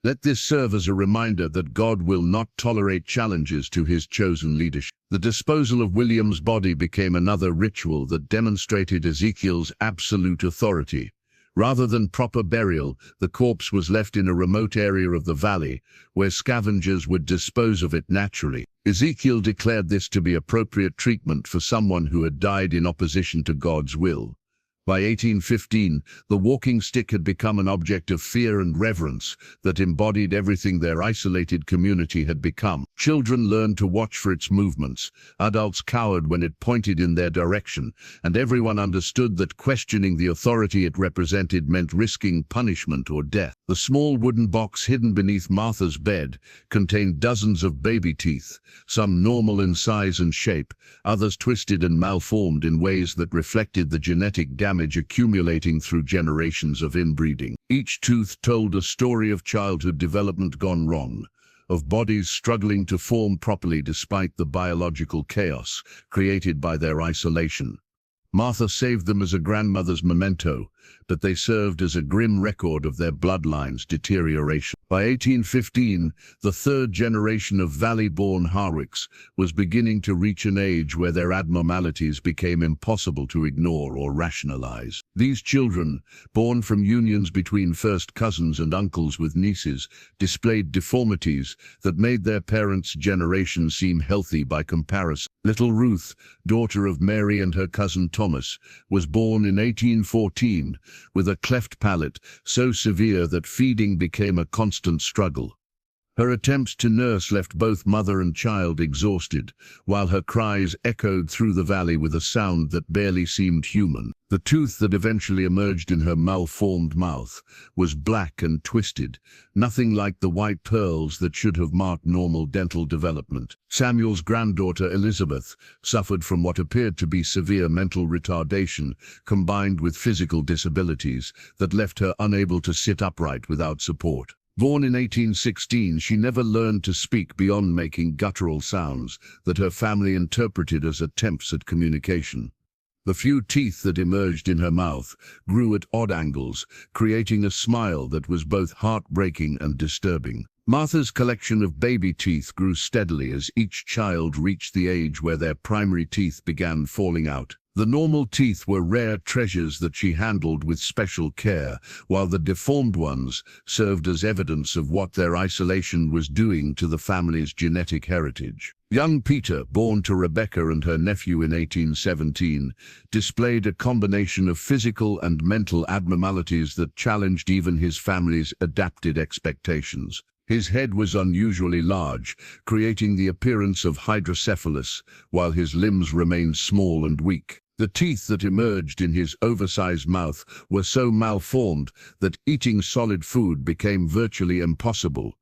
Let this serve as a reminder that God will not tolerate challenges to his chosen leadership. The disposal of William's body became another ritual that demonstrated Ezekiel's absolute authority. Rather than proper burial, the corpse was left in a remote area of the valley, where scavengers would dispose of it naturally. Ezekiel declared this to be appropriate treatment for someone who had died in opposition to God's will. By 1815, the walking stick had become an object of fear and reverence that embodied everything their isolated community had become. Children learned to watch for its movements, adults cowered when it pointed in their direction, and everyone understood that questioning the authority it represented meant risking punishment or death. The small wooden box hidden beneath Martha's bed contained dozens of baby teeth, some normal in size and shape, others twisted and malformed in ways that reflected the genetic damage accumulating through generations of inbreeding. Each tooth told a story of childhood development gone wrong, of bodies struggling to form properly despite the biological chaos created by their isolation. Martha saved them as a grandmother's memento, but they served as a grim record of their bloodline's deterioration. By 1815, the third generation of valley-born Harwicks was beginning to reach an age where their abnormalities became impossible to ignore or rationalize. These children, born from unions between first cousins and uncles with nieces, displayed deformities that made their parents' generation seem healthy by comparison. Little Ruth, daughter of Mary and her cousin Thomas, was born in 1814 with a cleft palate so severe that feeding became a constant struggle. Her attempts to nurse left both mother and child exhausted, while her cries echoed through the valley with a sound that barely seemed human. The tooth that eventually emerged in her malformed mouth was black and twisted, nothing like the white pearls that should have marked normal dental development. Samuel's granddaughter Elizabeth suffered from what appeared to be severe mental retardation combined with physical disabilities that left her unable to sit upright without support. Born in 1816, she never learned to speak beyond making guttural sounds that her family interpreted as attempts at communication. The few teeth that emerged in her mouth grew at odd angles, creating a smile that was both heartbreaking and disturbing. Martha's collection of baby teeth grew steadily as each child reached the age where their primary teeth began falling out. The normal teeth were rare treasures that she handled with special care, while the deformed ones served as evidence of what their isolation was doing to the family's genetic heritage. Young Peter, born to Rebecca and her nephew in 1817, displayed a combination of physical and mental abnormalities that challenged even his family's adapted expectations. His head was unusually large, creating the appearance of hydrocephalus, while his limbs remained small and weak. The teeth that emerged in his oversized mouth were so malformed that eating solid food became virtually impossible.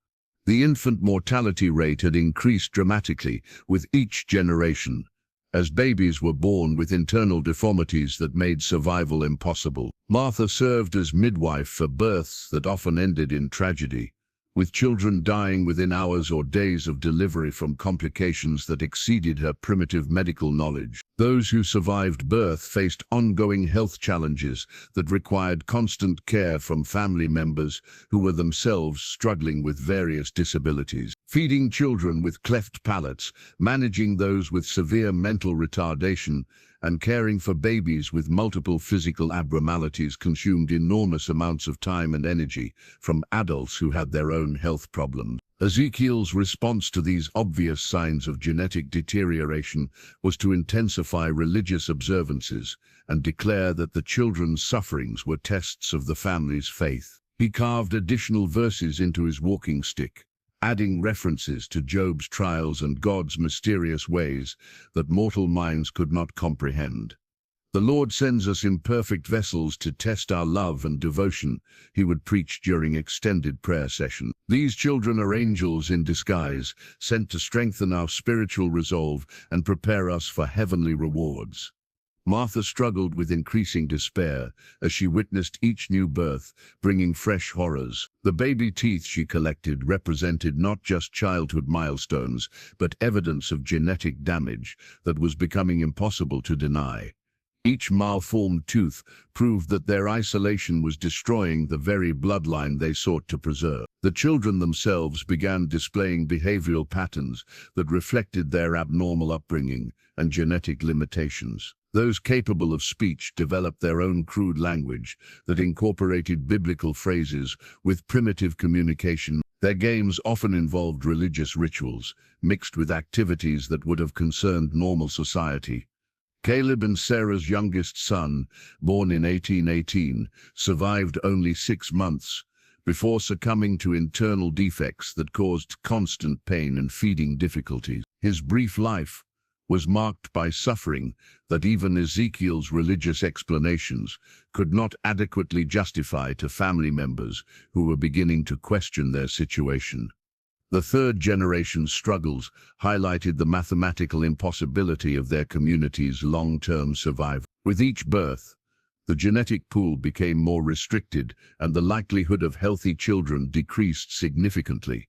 The infant mortality rate had increased dramatically with each generation, as babies were born with internal deformities that made survival impossible. Martha served as midwife for births that often ended in tragedy, with children dying within hours or days of delivery from complications that exceeded her primitive medical knowledge. Those who survived birth faced ongoing health challenges that required constant care from family members who were themselves struggling with various disabilities. Feeding children with cleft palates, managing those with severe mental retardation, and caring for babies with multiple physical abnormalities consumed enormous amounts of time and energy from adults who had their own health problems. Ezekiel's response to these obvious signs of genetic deterioration was to intensify religious observances and declare that the children's sufferings were tests of the family's faith. He carved additional verses into his walking stick, adding references to Job's trials and God's mysterious ways that mortal minds could not comprehend. The Lord sends us imperfect vessels to test our love and devotion, he would preach during extended prayer sessions. These children are angels in disguise, sent to strengthen our spiritual resolve and prepare us for heavenly rewards. Martha struggled with increasing despair as she witnessed each new birth, bringing fresh horrors. The baby teeth she collected represented not just childhood milestones, but evidence of genetic damage that was becoming impossible to deny. Each malformed tooth proved that their isolation was destroying the very bloodline they sought to preserve. The children themselves began displaying behavioral patterns that reflected their abnormal upbringing and genetic limitations. Those capable of speech developed their own crude language that incorporated biblical phrases with primitive communication. Their games often involved religious rituals, mixed with activities that would have concerned normal society. Caleb and Sarah's youngest son, born in 1818, survived only 6 months before succumbing to internal defects that caused constant pain and feeding difficulties. His brief life was marked by suffering that even Ezekiel's religious explanations could not adequately justify to family members who were beginning to question their situation. The third generation's struggles highlighted the mathematical impossibility of their community's long-term survival. With each birth, the genetic pool became more restricted and the likelihood of healthy children decreased significantly.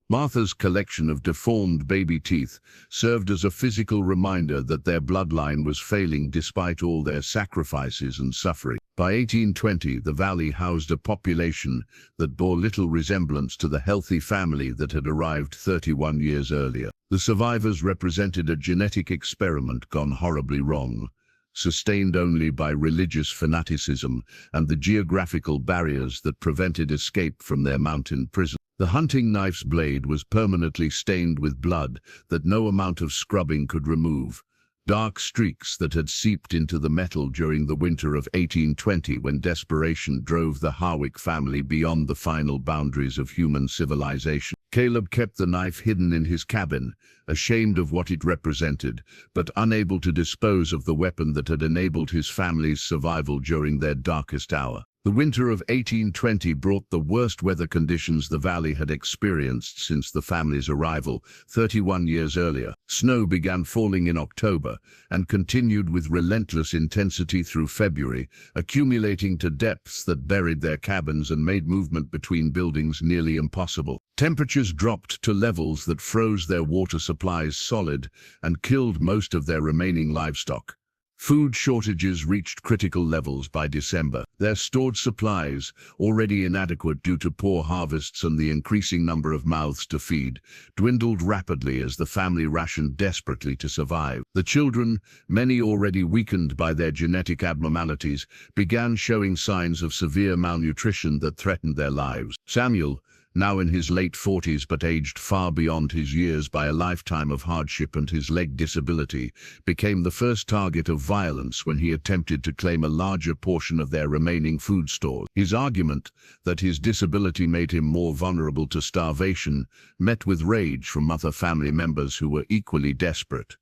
Martha's collection of deformed baby teeth served as a physical reminder that their bloodline was failing despite all their sacrifices and suffering. By 1820, the valley housed a population that bore little resemblance to the healthy family that had arrived 31 years earlier. The survivors represented a genetic experiment gone horribly wrong, sustained only by religious fanaticism and the geographical barriers that prevented escape from their mountain prison. The hunting knife's blade was permanently stained with blood that no amount of scrubbing could remove. Dark streaks that had seeped into the metal during the winter of 1820 when desperation drove the Harwick family beyond the final boundaries of human civilization. Caleb kept the knife hidden in his cabin, ashamed of what it represented, but unable to dispose of the weapon that had enabled his family's survival during their darkest hour. The winter of 1820 brought the worst weather conditions the valley had experienced since the family's arrival 31 years earlier. Snow began falling in October and continued with relentless intensity through February, accumulating to depths that buried their cabins and made movement between buildings nearly impossible. Temperatures dropped to levels that froze their water supplies solid and killed most of their remaining livestock. Food shortages reached critical levels by December. Their stored supplies, already inadequate due to poor harvests and the increasing number of mouths to feed, dwindled rapidly as the family rationed desperately to survive. The children, many already weakened by their genetic abnormalities, began showing signs of severe malnutrition that threatened their lives. Samuel, now in his late 40s but aged far beyond his years by a lifetime of hardship and his leg disability, became the first target of violence when he attempted to claim a larger portion of their remaining food stores. His argument that his disability made him more vulnerable to starvation met with rage from other family members who were equally desperate.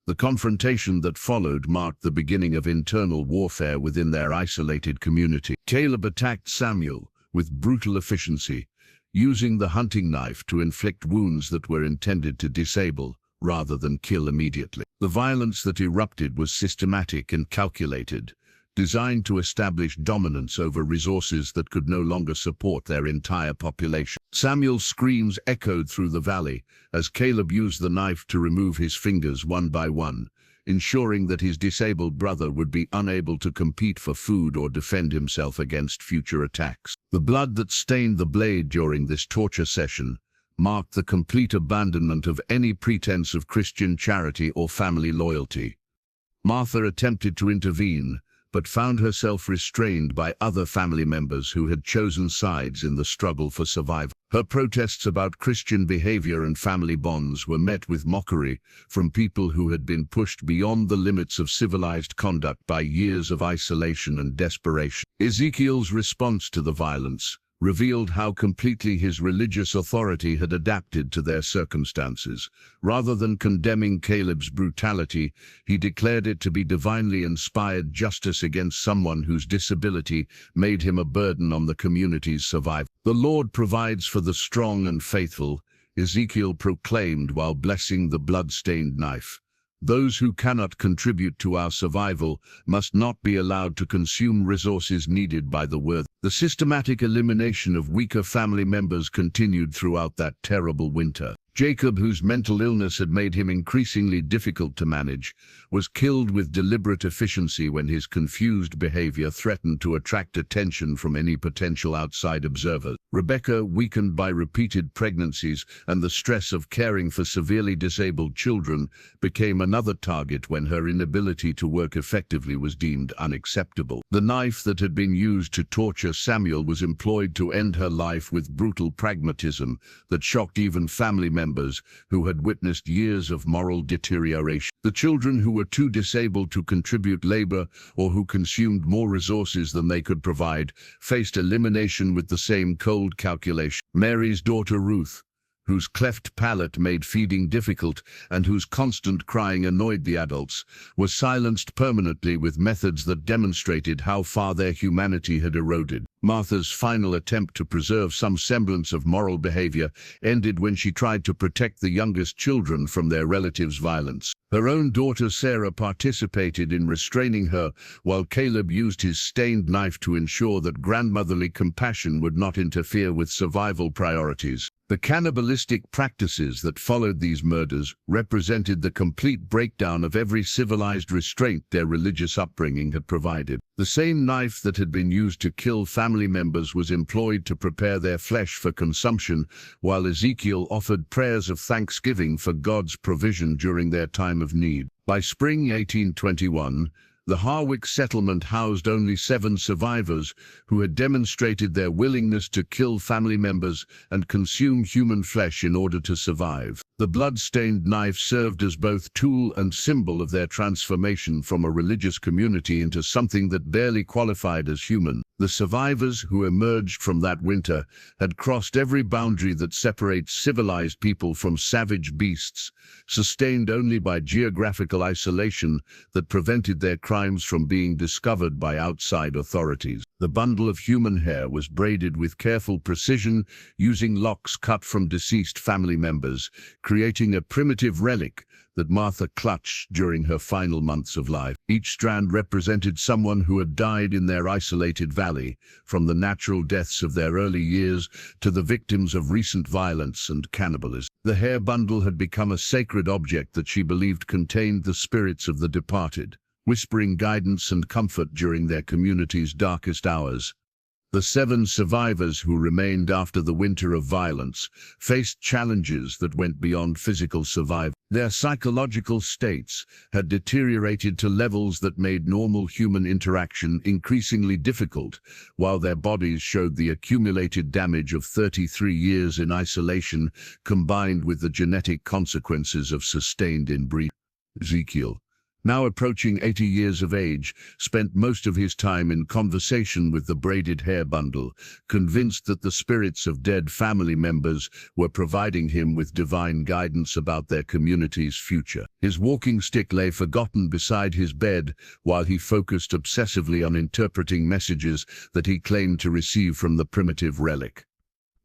The confrontation that followed marked the beginning of internal warfare within their isolated community. Caleb attacked Samuel with brutal efficiency, using the hunting knife to inflict wounds that were intended to disable rather than kill immediately. The violence that erupted was systematic and calculated, designed to establish dominance over resources that could no longer support their entire population. Samuel's screams echoed through the valley as Caleb used the knife to remove his fingers one by one, ensuring that his disabled brother would be unable to compete for food or defend himself against future attacks. The blood that stained the blade during this torture session marked the complete abandonment of any pretense of Christian charity or family loyalty. Martha attempted to intervene, but found herself restrained by other family members who had chosen sides in the struggle for survival. Her protests about Christian behavior and family bonds were met with mockery from people who had been pushed beyond the limits of civilized conduct by years of isolation and desperation. Ezekiel's response to the violence revealed how completely his religious authority had adapted to their circumstances. Rather than condemning Caleb's brutality, he declared it to be divinely inspired justice against someone whose disability made him a burden on the community's survival. "The Lord provides for the strong and faithful," Ezekiel proclaimed while blessing the blood-stained knife. "Those who cannot contribute to our survival must not be allowed to consume resources needed by the worthy." The systematic elimination of weaker family members continued throughout that terrible winter. Jacob, whose mental illness had made him increasingly difficult to manage, was killed with deliberate efficiency when his confused behavior threatened to attract attention from any potential outside observers. Rebecca, weakened by repeated pregnancies and the stress of caring for severely disabled children, became another target when her inability to work effectively was deemed unacceptable. The knife that had been used to torture Samuel was employed to end her life with brutal pragmatism that shocked even family members who had witnessed years of moral deterioration. The children who were too disabled to contribute labor or who consumed more resources than they could provide faced elimination with the same cold calculation. Mary's daughter Ruth, whose cleft palate made feeding difficult and whose constant crying annoyed the adults, was silenced permanently with methods that demonstrated how far their humanity had eroded. Martha's final attempt to preserve some semblance of moral behavior ended when she tried to protect the youngest children from their relatives' violence. Her own daughter Sarah participated in restraining her, while Caleb used his stained knife to ensure that grandmotherly compassion would not interfere with survival priorities. The cannibalistic practices that followed these murders represented the complete breakdown of every civilized restraint their religious upbringing had provided. The same knife that had been used to kill family members was employed to prepare their flesh for consumption, while Ezekiel offered prayers of thanksgiving for God's provision during their time of need. By spring 1821, the Harwick settlement housed only 7 survivors who had demonstrated their willingness to kill family members and consume human flesh in order to survive. The blood-stained knife served as both tool and symbol of their transformation from a religious community into something that barely qualified as human. The survivors who emerged from that winter had crossed every boundary that separates civilized people from savage beasts, sustained only by geographical isolation that prevented their crimes from being discovered by outside authorities. The bundle of human hair was braided with careful precision, using locks cut from deceased family members, creating a primitive relic that Martha clutched during her final months of life. Each strand represented someone who had died in their isolated valley, from the natural deaths of their early years to the victims of recent violence and cannibalism. The hair bundle had become a sacred object that she believed contained the spirits of the departed, whispering guidance and comfort during their community's darkest hours. The 7 survivors who remained after the winter of violence faced challenges that went beyond physical survival. Their psychological states had deteriorated to levels that made normal human interaction increasingly difficult, while their bodies showed the accumulated damage of 33 years in isolation combined with the genetic consequences of sustained inbreeding. Ezekiel, now approaching 80 years of age, spent most of his time in conversation with the braided hair bundle, convinced that the spirits of dead family members were providing him with divine guidance about their community's future. His walking stick lay forgotten beside his bed while he focused obsessively on interpreting messages that he claimed to receive from the primitive relic.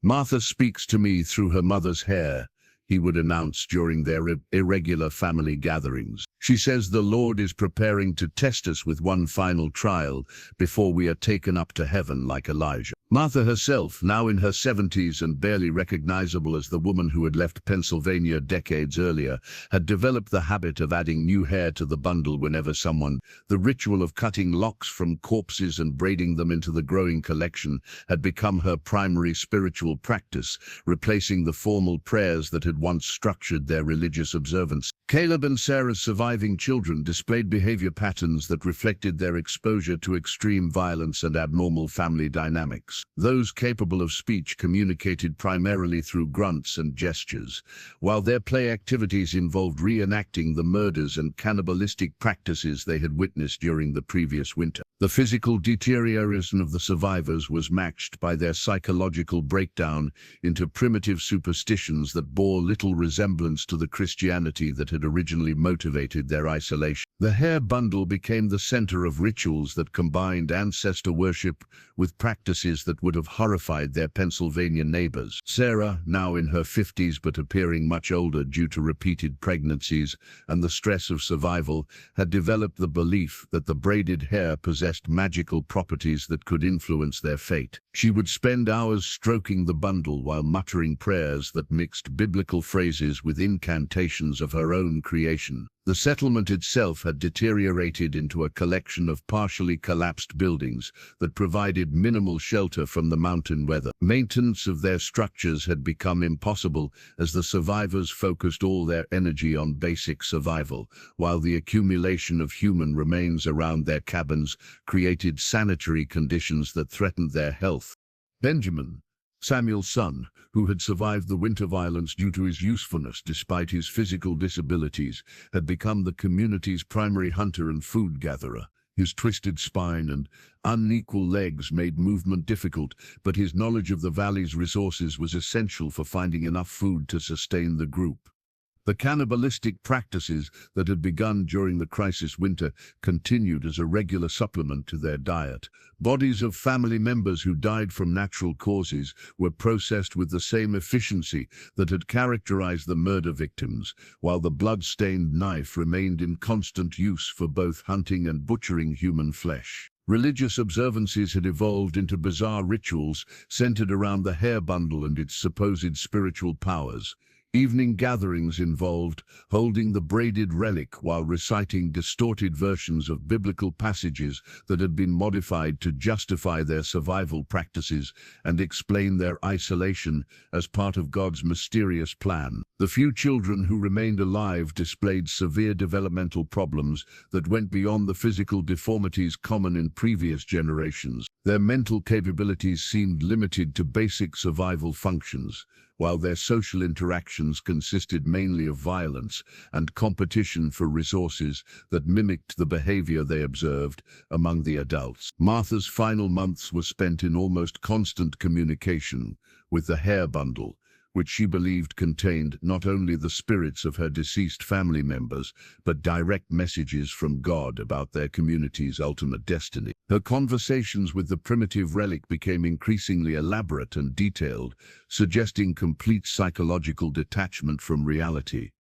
"Martha speaks to me through her mother's hair," he would announce during their irregular family gatherings. "She says the Lord is preparing to test us with one final trial before we are taken up to heaven like Elijah." Martha herself, now in her 70s and barely recognizable as the woman who had left Pennsylvania decades earlier, had developed the habit of adding new hair to the bundle whenever someone. The ritual of cutting locks from corpses and braiding them into the growing collection had become her primary spiritual practice, replacing the formal prayers that had once structured their religious observance. Caleb and Sarah's surviving children displayed behavior patterns that reflected their exposure to extreme violence and abnormal family dynamics. Those capable of speech communicated primarily through grunts and gestures, while their play activities involved reenacting the murders and cannibalistic practices they had witnessed during the previous winter. The physical deterioration of the survivors was matched by their psychological breakdown into primitive superstitions that bore little resemblance to the Christianity that had originally motivated their isolation. The hair bundle became the center of rituals that combined ancestor worship with practices that would have horrified their Pennsylvania neighbors. Sarah, now in her 50s but appearing much older due to repeated pregnancies and the stress of survival, had developed the belief that the braided hair possessed magical properties that could influence their fate. She would spend hours stroking the bundle while muttering prayers that mixed biblical phrases with incantations of her own creation. The settlement itself had deteriorated into a collection of partially collapsed buildings that provided minimal shelter from the mountain weather. Maintenance of their structures had become impossible as the survivors focused all their energy on basic survival, while the accumulation of human remains around their cabins created sanitary conditions that threatened their health. Benjamin, Samuel's son, who had survived the winter violence due to his usefulness despite his physical disabilities, had become the community's primary hunter and food gatherer. His twisted spine and unequal legs made movement difficult, but his knowledge of the valley's resources was essential for finding enough food to sustain the group. The cannibalistic practices that had begun during the crisis winter continued as a regular supplement to their diet. Bodies of family members who died from natural causes were processed with the same efficiency that had characterized the murder victims, while the blood-stained knife remained in constant use for both hunting and butchering human flesh. Religious observances had evolved into bizarre rituals centered around the hair bundle and its supposed spiritual powers. Evening gatherings involved holding the braided relic while reciting distorted versions of biblical passages that had been modified to justify their survival practices and explain their isolation as part of God's mysterious plan. The few children who remained alive displayed severe developmental problems that went beyond the physical deformities common in previous generations. Their mental capabilities seemed limited to basic survival functions, while their social interactions consisted mainly of violence and competition for resources that mimicked the behavior they observed among the adults. Martha's final months were spent in almost constant communication with the hair bundle, which she believed contained not only the spirits of her deceased family members, but direct messages from God about their community's ultimate destiny. Her conversations with the primitive relic became increasingly elaborate and detailed, suggesting complete psychological detachment from reality.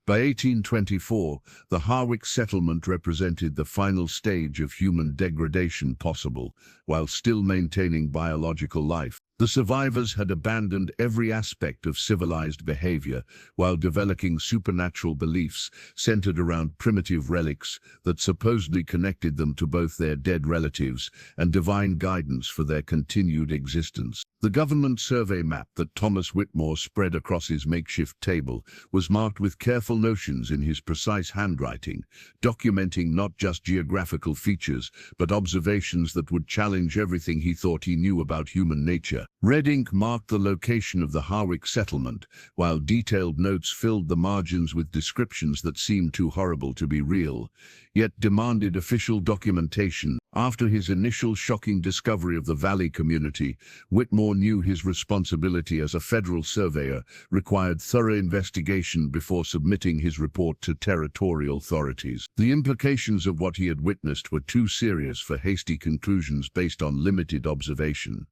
By 1824, the Harwick settlement represented the final stage of human degradation possible, while still maintaining biological life. The survivors had abandoned every aspect of civilized behavior while developing supernatural beliefs centered around primitive relics that supposedly connected them to both their dead relatives and divine guidance for their continued existence. The government survey map that Thomas Whitmore spread across his makeshift table was marked with careful notions in his precise handwriting, documenting not just geographical features, but observations that would challenge everything he thought he knew about human nature. Red ink marked the location of the Harwick settlement, while detailed notes filled the margins with descriptions that seemed too horrible to be real, yet demanded official documentation. After his initial shocking discovery of the valley community, Whitmore knew his responsibility as a federal surveyor required thorough investigation before submitting his report to territorial authorities. The implications of what he had witnessed were too serious for hasty conclusions based on limited observation.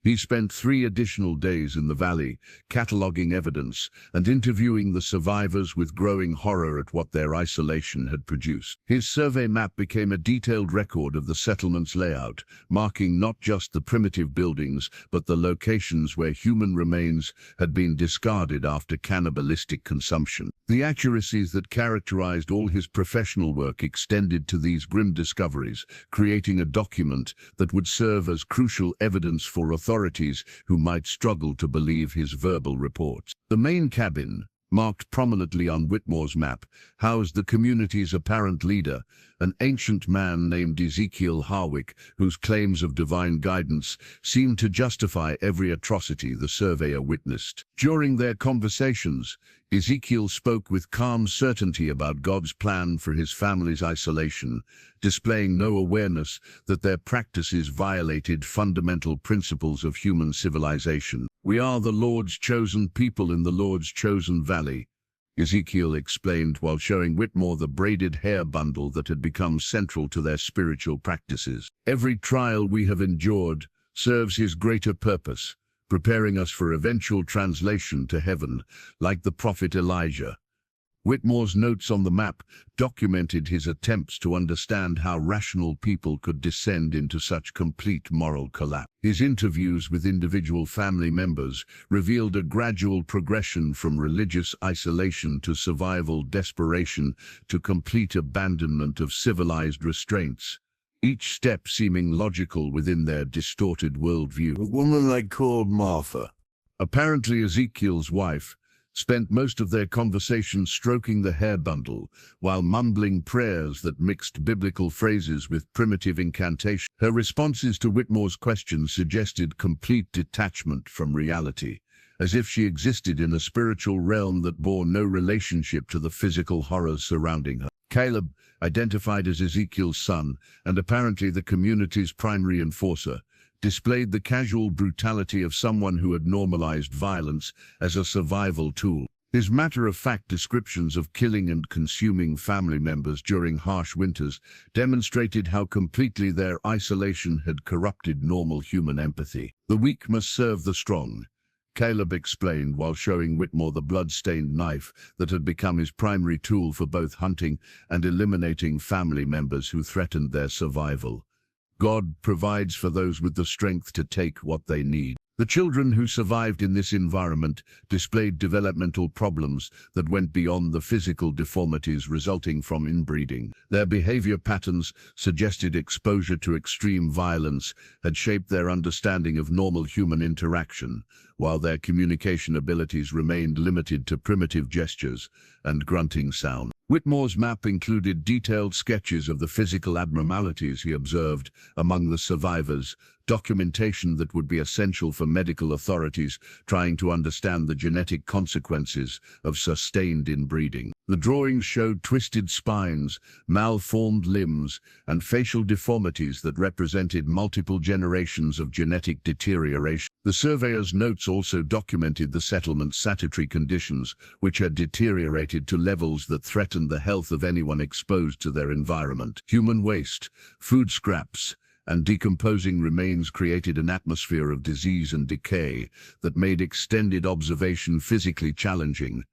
He spent 3 additional days in the valley, cataloging evidence and interviewing the survivors with growing horror at what their isolation had produced. His survey map became a detailed record of the settlement's layout, marking not just the primitive buildings, but the locations where human remains had been discarded after cannibalistic consumption. The accuracies that characterized all his professional work extended to these grim discoveries, creating a document that would serve as crucial evidence for authorities who might struggle to believe his verbal reports. The main cabin, marked prominently on Whitmore's map, housed the community's apparent leader, an ancient man named Ezekiel Harwick, whose claims of divine guidance seemed to justify every atrocity the surveyor witnessed. During their conversations, Ezekiel spoke with calm certainty about God's plan for his family's isolation, displaying no awareness that their practices violated fundamental principles of human civilization. "We are the Lord's chosen people in the Lord's chosen valley," Ezekiel explained while showing Whitmore the braided hair bundle that had become central to their spiritual practices. "Every trial we have endured serves his greater purpose, preparing us for eventual translation to heaven, like the prophet Elijah." Whitmore's notes on the map documented his attempts to understand how rational people could descend into such complete moral collapse. His interviews with individual family members revealed a gradual progression from religious isolation to survival desperation to complete abandonment of civilized restraints, each step seeming logical within their distorted worldview. A woman they called Martha. Apparently Ezekiel's wife spent most of their conversation stroking the hair bundle while mumbling prayers that mixed biblical phrases with primitive incantation. Her responses to Whitmore's questions suggested complete detachment from reality, as if she existed in a spiritual realm that bore no relationship to the physical horrors surrounding her. Caleb, identified as Ezekiel's son and apparently the community's primary enforcer, displayed the casual brutality of someone who had normalized violence as a survival tool. His matter-of-fact descriptions of killing and consuming family members during harsh winters demonstrated how completely their isolation had corrupted normal human empathy. "The weak must serve the strong," Caleb explained while showing Whitmore the blood-stained knife that had become his primary tool for both hunting and eliminating family members who threatened their survival. God provides for those with the strength to take what they need. The children who survived in this environment displayed developmental problems that went beyond the physical deformities resulting from inbreeding. Their behavior patterns suggested exposure to extreme violence had shaped their understanding of normal human interaction, while their communication abilities remained limited to primitive gestures and grunting sound. Whitmore's map included detailed sketches of the physical abnormalities he observed among the survivors, documentation that would be essential for medical authorities trying to understand the genetic consequences of sustained inbreeding. The drawings showed twisted spines, malformed limbs, and facial deformities that represented multiple generations of genetic deterioration. The surveyor's notes also documented the settlement's sanitary conditions, which had deteriorated to levels that threatened the health of anyone exposed to their environment. Human waste, food scraps, and decomposing remains created an atmosphere of disease and decay that made extended observation physically challenging.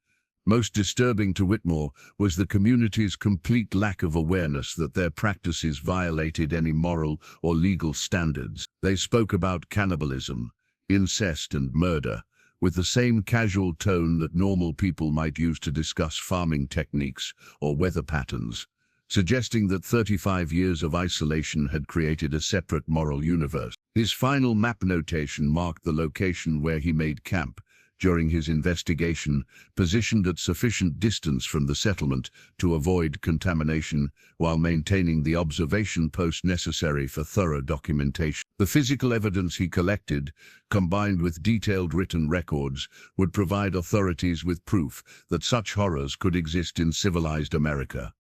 Most disturbing to Whitmore was the community's complete lack of awareness that their practices violated any moral or legal standards. They spoke about cannibalism, incest, and murder with the same casual tone that normal people might use to discuss farming techniques or weather patterns, suggesting that 35 years of isolation had created a separate moral universe. His final map notation marked the location where he made camp during his investigation, positioned at sufficient distance from the settlement to avoid contamination while maintaining the observation post necessary for thorough documentation. The physical evidence he collected, combined with detailed written records, would provide authorities with proof that such horrors could exist in civilized America.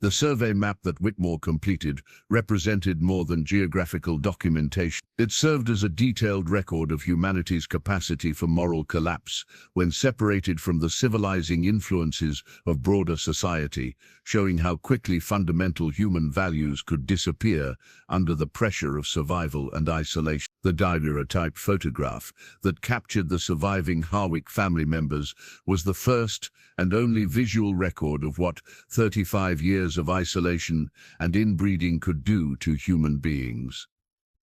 The survey map that Whitmore completed represented more than geographical documentation. It served as a detailed record of humanity's capacity for moral collapse when separated from the civilizing influences of broader society, showing how quickly fundamental human values could disappear under the pressure of survival and isolation. The daguerreotype photograph that captured the surviving Harwick family members was the first and only visual record of what 35 years of isolation and inbreeding could do to human beings.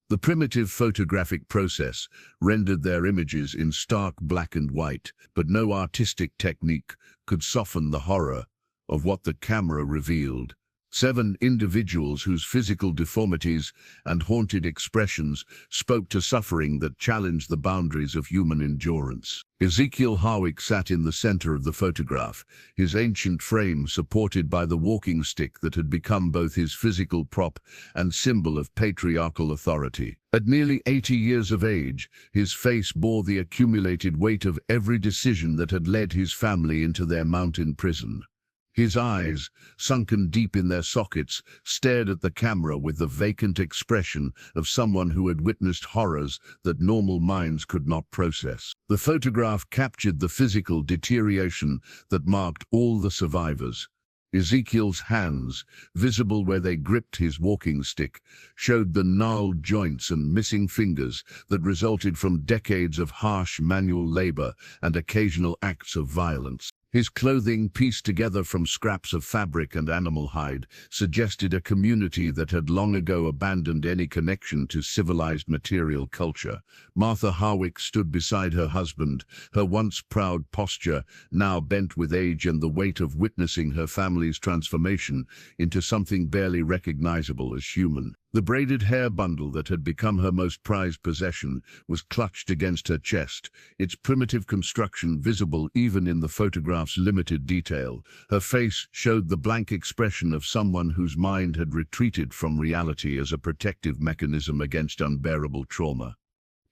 The primitive photographic process rendered their images in stark black and white, but no artistic technique could soften the horror of what the camera revealed. 7 individuals whose physical deformities and haunted expressions spoke to suffering that challenged the boundaries of human endurance. Ezekiel Harwick sat in the center of the photograph, his ancient frame supported by the walking stick that had become both his physical prop and symbol of patriarchal authority. At nearly 80 years of age, his face bore the accumulated weight of every decision that had led his family into their mountain prison. His eyes, sunken deep in their sockets, stared at the camera with the vacant expression of someone who had witnessed horrors that normal minds could not process. The photograph captured the physical deterioration that marked all the survivors. Ezekiel's hands, visible where they gripped his walking stick, showed the gnarled joints and missing fingers that resulted from decades of harsh manual labor and occasional acts of violence. His clothing, pieced together from scraps of fabric and animal hide, suggested a community that had long ago abandoned any connection to civilized material culture. Martha Harwick stood beside her husband, her once proud posture now bent with age and the weight of witnessing her family's transformation into something barely recognizable as human. The braided hair bundle that had become her most prized possession was clutched against her chest, its primitive construction visible even in the photograph's limited detail. Her face showed the blank expression of someone whose mind had retreated from reality as a protective mechanism against unbearable trauma.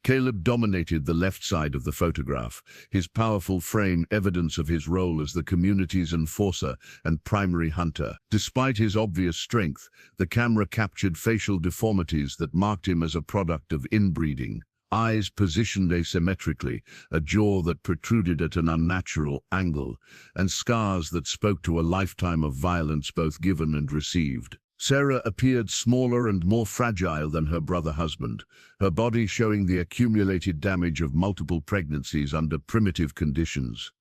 Caleb dominated the left side of the photograph, his powerful frame evidence of his role as the community's enforcer and primary hunter. Despite his obvious strength, the camera captured facial deformities that marked him as a product of inbreeding. Eyes positioned asymmetrically, a jaw that protruded at an unnatural angle, and scars that spoke to a lifetime of violence both given and received. Sarah appeared smaller and more fragile than her brother-husband, her body showing the accumulated damage of multiple pregnancies under primitive conditions.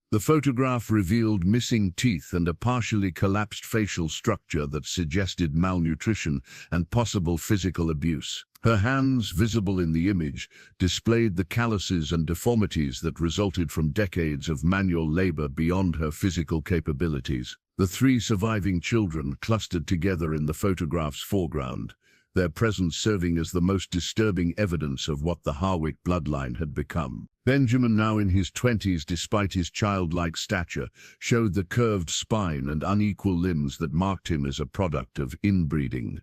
The photograph revealed missing teeth and a partially collapsed facial structure that suggested malnutrition and possible physical abuse. Her hands, visible in the image, displayed the calluses and deformities that resulted from decades of manual labor beyond her physical capabilities. The three surviving children clustered together in the photograph's foreground, their presence serving as the most disturbing evidence of what the Harwick bloodline had become. Benjamin, now in his 20s despite his childlike stature, showed the curved spine and unequal limbs that marked him as a product of inbreeding.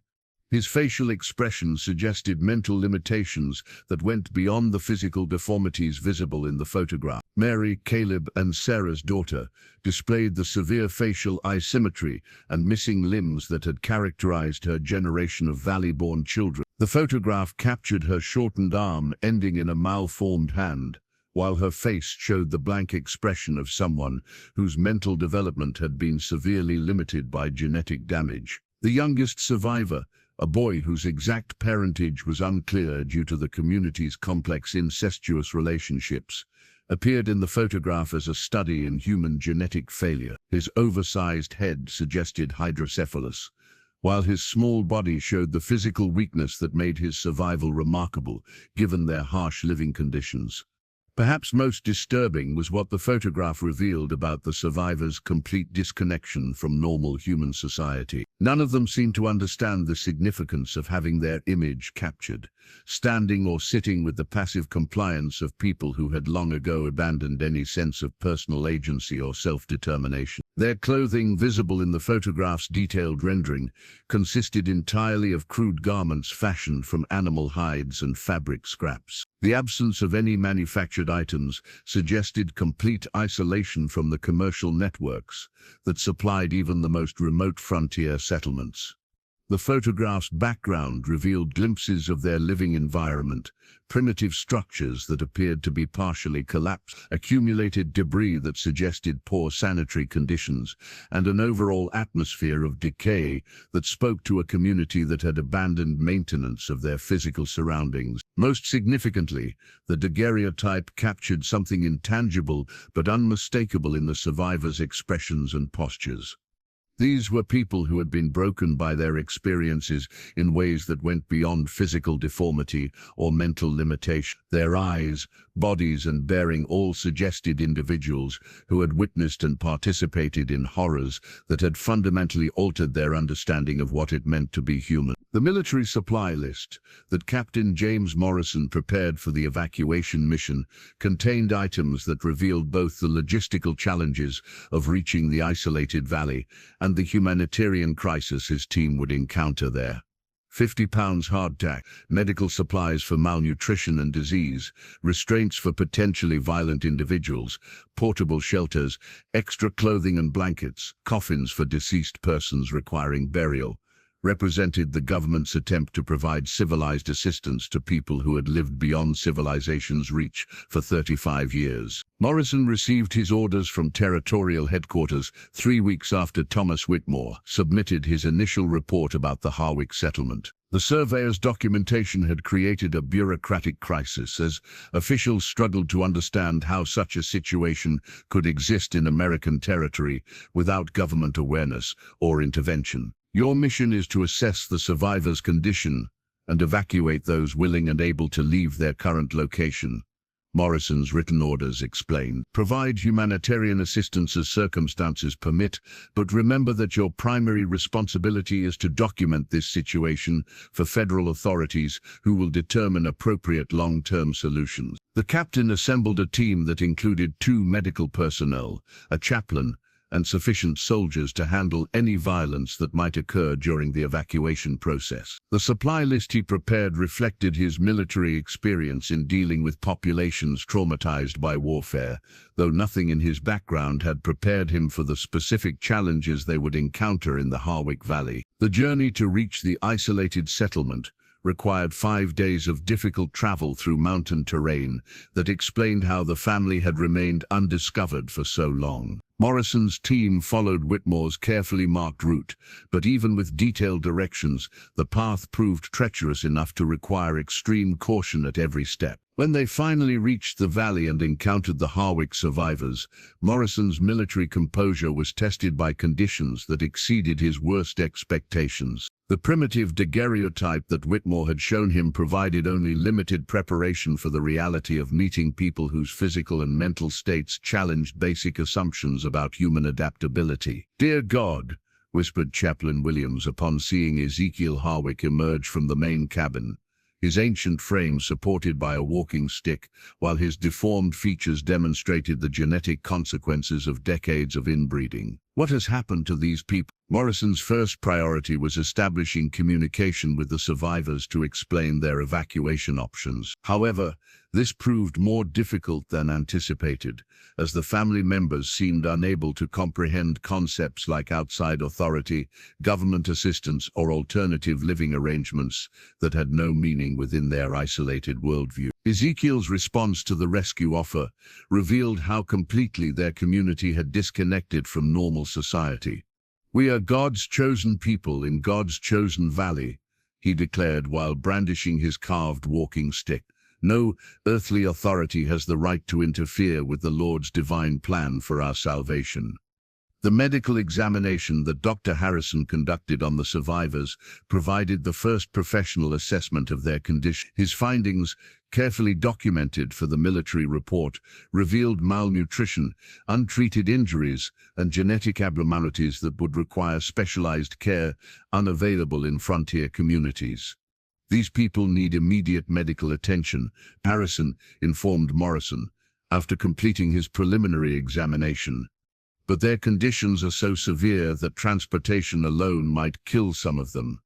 His facial expression suggested mental limitations that went beyond the physical deformities visible in the photograph. Mary, Caleb, and Sarah's daughter, displayed the severe facial asymmetry and missing limbs that had characterized her generation of valley-born children. The photograph captured her shortened arm ending in a malformed hand, while her face showed the blank expression of someone whose mental development had been severely limited by genetic damage. The youngest survivor, a boy whose exact parentage was unclear due to the community's complex incestuous relationships, appeared in the photograph as a study in human genetic failure. His oversized head suggested hydrocephalus, while his small body showed the physical weakness that made his survival remarkable, given their harsh living conditions. Perhaps most disturbing was what the photograph revealed about the survivors' complete disconnection from normal human society. None of them seemed to understand the significance of having their image captured, standing or sitting with the passive compliance of people who had long ago abandoned any sense of personal agency or self-determination. Their clothing, visible in the photograph's detailed rendering, consisted entirely of crude garments fashioned from animal hides and fabric scraps. The absence of any manufactured items suggested complete isolation from the commercial networks that supplied even the most remote frontier settlements. The photograph's background revealed glimpses of their living environment, primitive structures that appeared to be partially collapsed, accumulated debris that suggested poor sanitary conditions, and an overall atmosphere of decay that spoke to a community that had abandoned maintenance of their physical surroundings. Most significantly, the daguerreotype captured something intangible but unmistakable in the survivors' expressions and postures. These were people who had been broken by their experiences in ways that went beyond physical deformity or mental limitation. Their eyes, bodies, and bearing all suggested individuals who had witnessed and participated in horrors that had fundamentally altered their understanding of what it meant to be human. The military supply list that Captain James Morrison prepared for the evacuation mission contained items that revealed both the logistical challenges of reaching the isolated valley and the humanitarian crisis his team would encounter there. 50 pounds hardtack, medical supplies for malnutrition and disease, restraints for potentially violent individuals, portable shelters, extra clothing and blankets, coffins for deceased persons requiring burial, represented the government's attempt to provide civilized assistance to people who had lived beyond civilization's reach for 35 years. Morrison received his orders from territorial headquarters 3 weeks after Thomas Whitmore submitted his initial report about the Harwick settlement. The surveyor's documentation had created a bureaucratic crisis as officials struggled to understand how such a situation could exist in American territory without government awareness or intervention. Your mission is to assess the survivors' condition and evacuate those willing and able to leave their current location, Morrison's written orders explained. Provide humanitarian assistance as circumstances permit, but remember that your primary responsibility is to document this situation for federal authorities who will determine appropriate long-term solutions. The captain assembled a team that included 2 medical personnel, a chaplain, and sufficient soldiers to handle any violence that might occur during the evacuation process. The supply list he prepared reflected his military experience in dealing with populations traumatized by warfare, though nothing in his background had prepared him for the specific challenges they would encounter in the Harwick Valley. The journey to reach the isolated settlement required 5 days of difficult travel through mountain terrain that explained how the family had remained undiscovered for so long. Morrison's team followed Whitmore's carefully marked route, but even with detailed directions, the path proved treacherous enough to require extreme caution at every step. When they finally reached the valley and encountered the Harwick survivors, Morrison's military composure was tested by conditions that exceeded his worst expectations. The primitive daguerreotype that Whitmore had shown him provided only limited preparation for the reality of meeting people whose physical and mental states challenged basic assumptions about human adaptability. "Dear God," whispered Chaplain Williams upon seeing Ezekiel Harwick emerge from the main cabin, his ancient frame supported by a walking stick, while his deformed features demonstrated the genetic consequences of decades of inbreeding. "What has happened to these people?" Morrison's first priority was establishing communication with the survivors to explain their evacuation options. However, this proved more difficult than anticipated, as the family members seemed unable to comprehend concepts like outside authority, government assistance, or alternative living arrangements that had no meaning within their isolated worldview. Ezekiel's response to the rescue offer revealed how completely their community had disconnected from normal society. "We are God's chosen people in God's chosen valley," he declared while brandishing his carved walking stick. "No earthly authority has the right to interfere with the Lord's divine plan for our salvation." The medical examination that Dr. Harrison conducted on the survivors provided the first professional assessment of their condition. His findings, carefully documented for the military report, revealed malnutrition, untreated injuries, and genetic abnormalities that would require specialized care unavailable in frontier communities. "These people need immediate medical attention," Harrison informed Morrison after completing his preliminary examination. "But their conditions are so severe that transportation alone might kill some of them.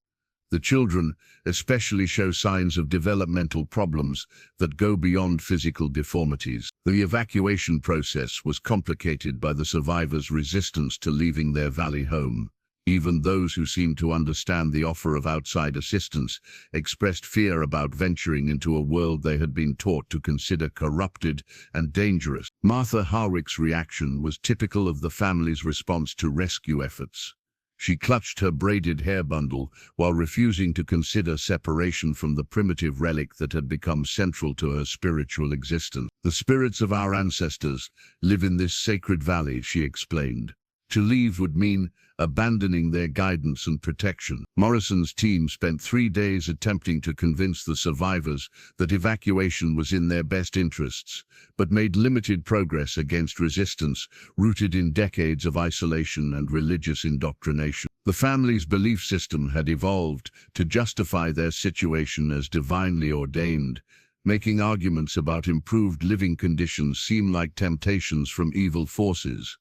The children especially show signs of developmental problems that go beyond physical deformities." The evacuation process was complicated by the survivors' resistance to leaving their valley home. Even those who seemed to understand the offer of outside assistance expressed fear about venturing into a world they had been taught to consider corrupted and dangerous. Martha Harwick's reaction was typical of the family's response to rescue efforts. She clutched her braided hair bundle while refusing to consider separation from the primitive relic that had become central to her spiritual existence. "The spirits of our ancestors live in this sacred valley," she explained. To leave would mean abandoning their guidance and protection. Morrison's team spent 3 days attempting to convince the survivors that evacuation was in their best interests, but made limited progress against resistance rooted in decades of isolation and religious indoctrination. The family's belief system had evolved to justify their situation as divinely ordained, making arguments about improved living conditions seem like temptations from evil forces.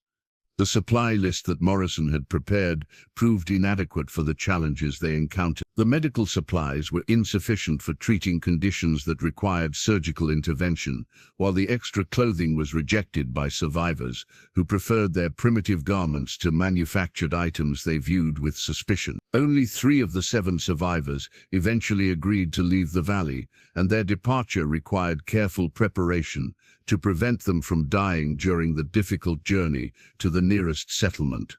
The supply list that Morrison had prepared proved inadequate for the challenges they encountered. The medical supplies were insufficient for treating conditions that required surgical intervention, while the extra clothing was rejected by survivors, who preferred their primitive garments to manufactured items they viewed with suspicion. Only 3 of the 7 survivors eventually agreed to leave the valley, and their departure required careful preparation to prevent them from dying during the difficult journey to the nearest settlement.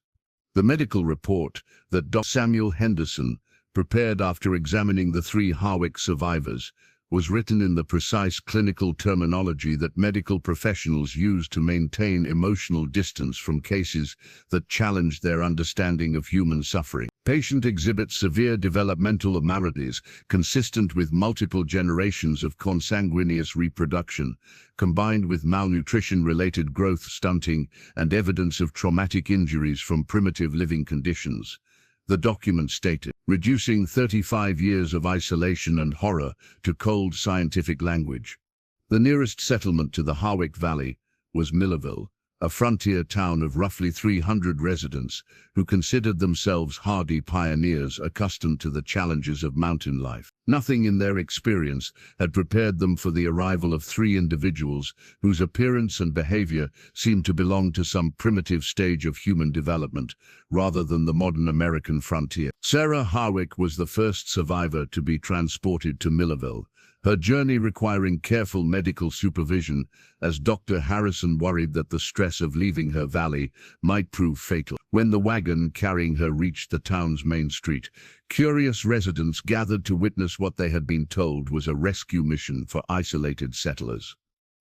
The medical report that Dr. Samuel Henderson prepared after examining the 3 Harwick survivors was written in the precise clinical terminology that medical professionals use to maintain emotional distance from cases that challenge their understanding of human suffering. Patient exhibits severe developmental abnormalities consistent with multiple generations of consanguineous reproduction, combined with malnutrition-related growth stunting and evidence of traumatic injuries from primitive living conditions. The document stated, reducing 35 years of isolation and horror to cold scientific language. The nearest settlement to the Harwick Valley was Millerville, a frontier town of roughly 300 residents who considered themselves hardy pioneers accustomed to the challenges of mountain life. Nothing in their experience had prepared them for the arrival of 3 individuals whose appearance and behavior seemed to belong to some primitive stage of human development, rather than the modern American frontier. Sarah Harwick was the first survivor to be transported to Millerville, her journey requiring careful medical supervision, as Dr. Harrison worried that the stress of leaving her valley might prove fatal. When the wagon carrying her reached the town's main street, curious residents gathered to witness what they had been told was a rescue mission for isolated settlers.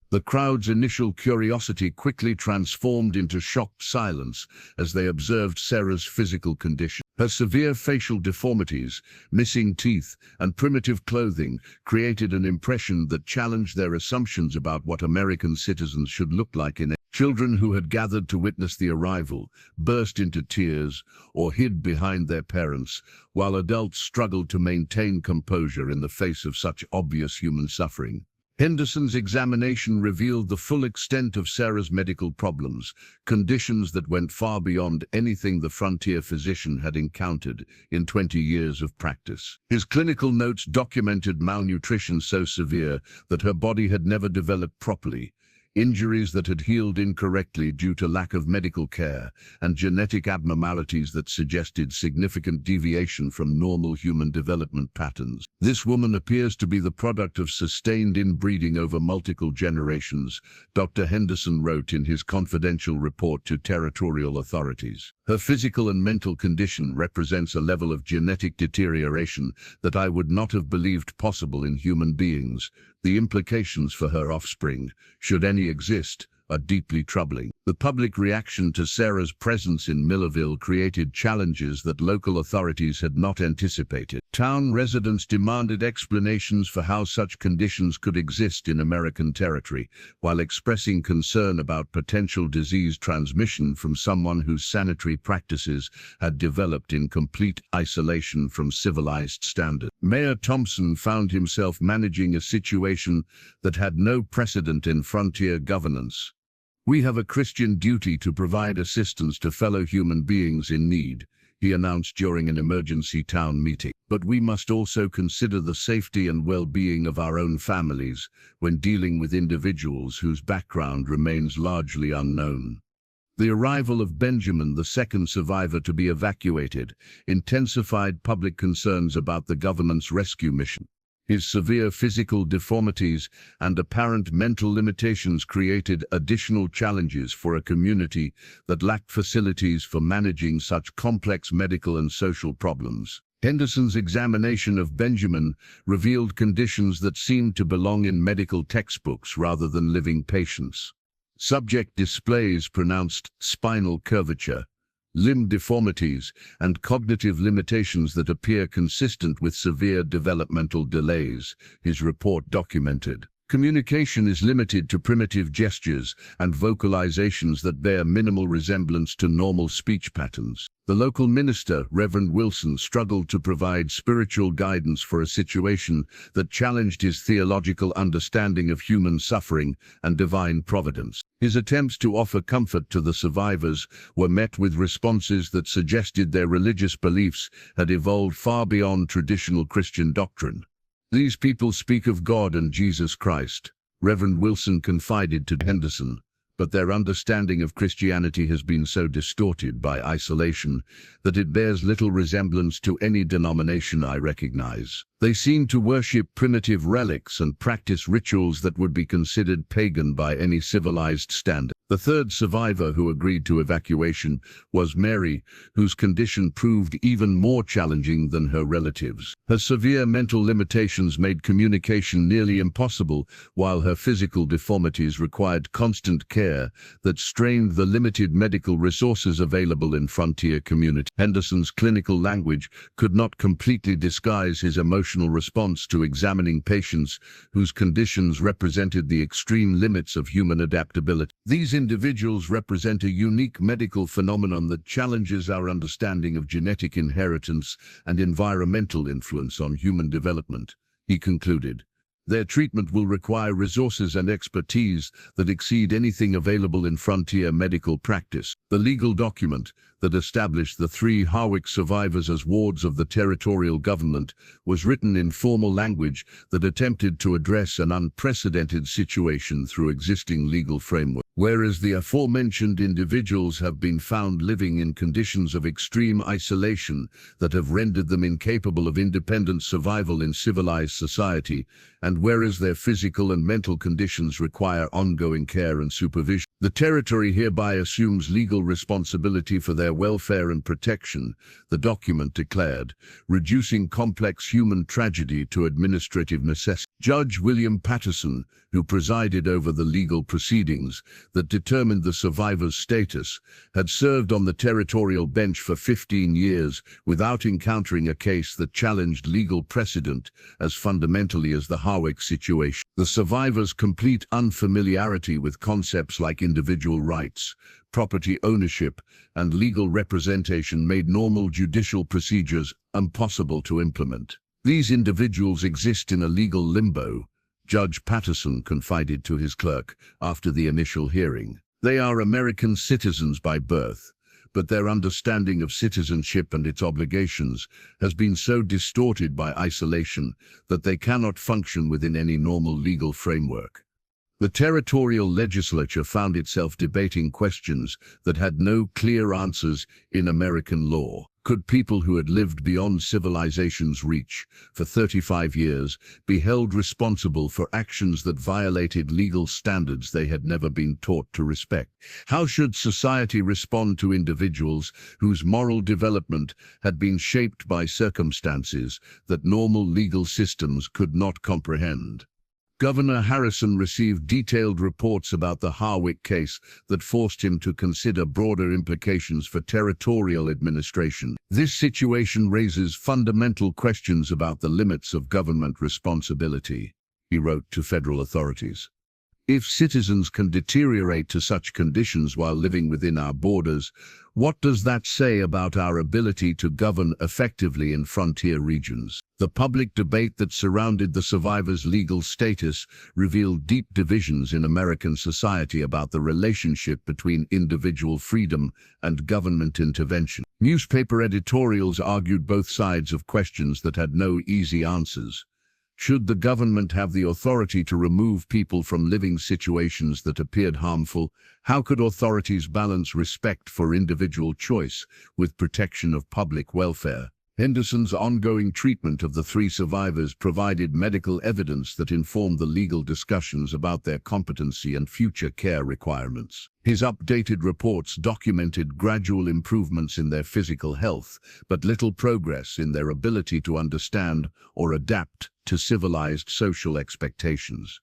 The crowd's initial curiosity quickly transformed into shocked silence as they observed Sarah's physical condition. Her severe facial deformities, missing teeth, and primitive clothing created an impression that challenged their assumptions about what American citizens should look like in. Children who had gathered to witness the arrival burst into tears or hid behind their parents, while adults struggled to maintain composure in the face of such obvious human suffering. Henderson's examination revealed the full extent of Sarah's medical problems, conditions that went far beyond anything the frontier physician had encountered in 20 years of practice. His clinical notes documented malnutrition so severe that her body had never developed properly, injuries that had healed incorrectly due to lack of medical care, and genetic abnormalities that suggested significant deviation from normal human development patterns. This woman appears to be the product of sustained inbreeding over multiple generations, Dr. Henderson wrote in his confidential report to territorial authorities. Her physical and mental condition represents a level of genetic deterioration that I would not have believed possible in human beings. The implications for her offspring, should any exist, are deeply troubling. The public reaction to Sarah's presence in Millerville created challenges that local authorities had not anticipated. Town residents demanded explanations for how such conditions could exist in American territory, while expressing concern about potential disease transmission from someone whose sanitary practices had developed in complete isolation from civilized standards. Mayor Thompson found himself managing a situation that had no precedent in frontier governance. "We have a Christian duty to provide assistance to fellow human beings in need," he announced during an emergency town meeting. "But we must also consider the safety and well-being of our own families when dealing with individuals whose background remains largely unknown." The arrival of Benjamin, the second survivor to be evacuated, intensified public concerns about the government's rescue mission. His severe physical deformities and apparent mental limitations created additional challenges for a community that lacked facilities for managing such complex medical and social problems. Henderson's examination of Benjamin revealed conditions that seemed to belong in medical textbooks rather than living patients. Subject displays pronounced spinal curvature, limb deformities, and cognitive limitations that appear consistent with severe developmental delays, his report documented. Communication is limited to primitive gestures and vocalizations that bear minimal resemblance to normal speech patterns. The local minister, Reverend Wilson, struggled to provide spiritual guidance for a situation that challenged his theological understanding of human suffering and divine providence. His attempts to offer comfort to the survivors were met with responses that suggested their religious beliefs had evolved far beyond traditional Christian doctrine. "These people speak of God and Jesus Christ," Reverend Wilson confided to Henderson, "but their understanding of Christianity has been so distorted by isolation that it bears little resemblance to any denomination I recognize. They seem to worship primitive relics and practice rituals that would be considered pagan by any civilized standard." The third survivor who agreed to evacuation was Mary, whose condition proved even more challenging than her relatives. Her severe mental limitations made communication nearly impossible, while her physical deformities required constant care that strained the limited medical resources available in frontier communities. Henderson's clinical language could not completely disguise his emotional response to examining patients whose conditions represented the extreme limits of human adaptability. These individuals represent a unique medical phenomenon that challenges our understanding of genetic inheritance and environmental influence on human development, he concluded. Their treatment will require resources and expertise that exceed anything available in frontier medical practice. The legal document that established the 3 Harwick survivors as wards of the territorial government was written in formal language that attempted to address an unprecedented situation through existing legal framework. Whereas the aforementioned individuals have been found living in conditions of extreme isolation that have rendered them incapable of independent survival in civilized society, and whereas their physical and mental conditions require ongoing care and supervision, the territory hereby assumes legal responsibility for their welfare and protection, the document declared, reducing complex human tragedy to administrative necessity. Judge William Patterson, who presided over the legal proceedings that determined the survivor's status, had served on the territorial bench for 15 years without encountering a case that challenged legal precedent as fundamentally as the Harwick situation. The survivors' complete unfamiliarity with concepts like individual rights, property ownership, and legal representation made normal judicial procedures impossible to implement. "These individuals exist in a legal limbo," Judge Patterson confided to his clerk after the initial hearing. "They are American citizens by birth, but their understanding of citizenship and its obligations has been so distorted by isolation that they cannot function within any normal legal framework." The territorial legislature found itself debating questions that had no clear answers in American law. Could people who had lived beyond civilization's reach for 35 years be held responsible for actions that violated legal standards they had never been taught to respect? How should society respond to individuals whose moral development had been shaped by circumstances that normal legal systems could not comprehend? Governor Harrison received detailed reports about the Harwick case that forced him to consider broader implications for territorial administration. "This situation raises fundamental questions about the limits of government responsibility," he wrote to federal authorities. "If citizens can deteriorate to such conditions while living within our borders, what does that say about our ability to govern effectively in frontier regions?" The public debate that surrounded the survivors' legal status revealed deep divisions in American society about the relationship between individual freedom and government intervention. Newspaper editorials argued both sides of questions that had no easy answers. Should the government have the authority to remove people from living situations that appeared harmful? How could authorities balance respect for individual choice with protection of public welfare? Henderson's ongoing treatment of the 3 survivors provided medical evidence that informed the legal discussions about their competency and future care requirements. His updated reports documented gradual improvements in their physical health, but little progress in their ability to understand or adapt to civilized social expectations.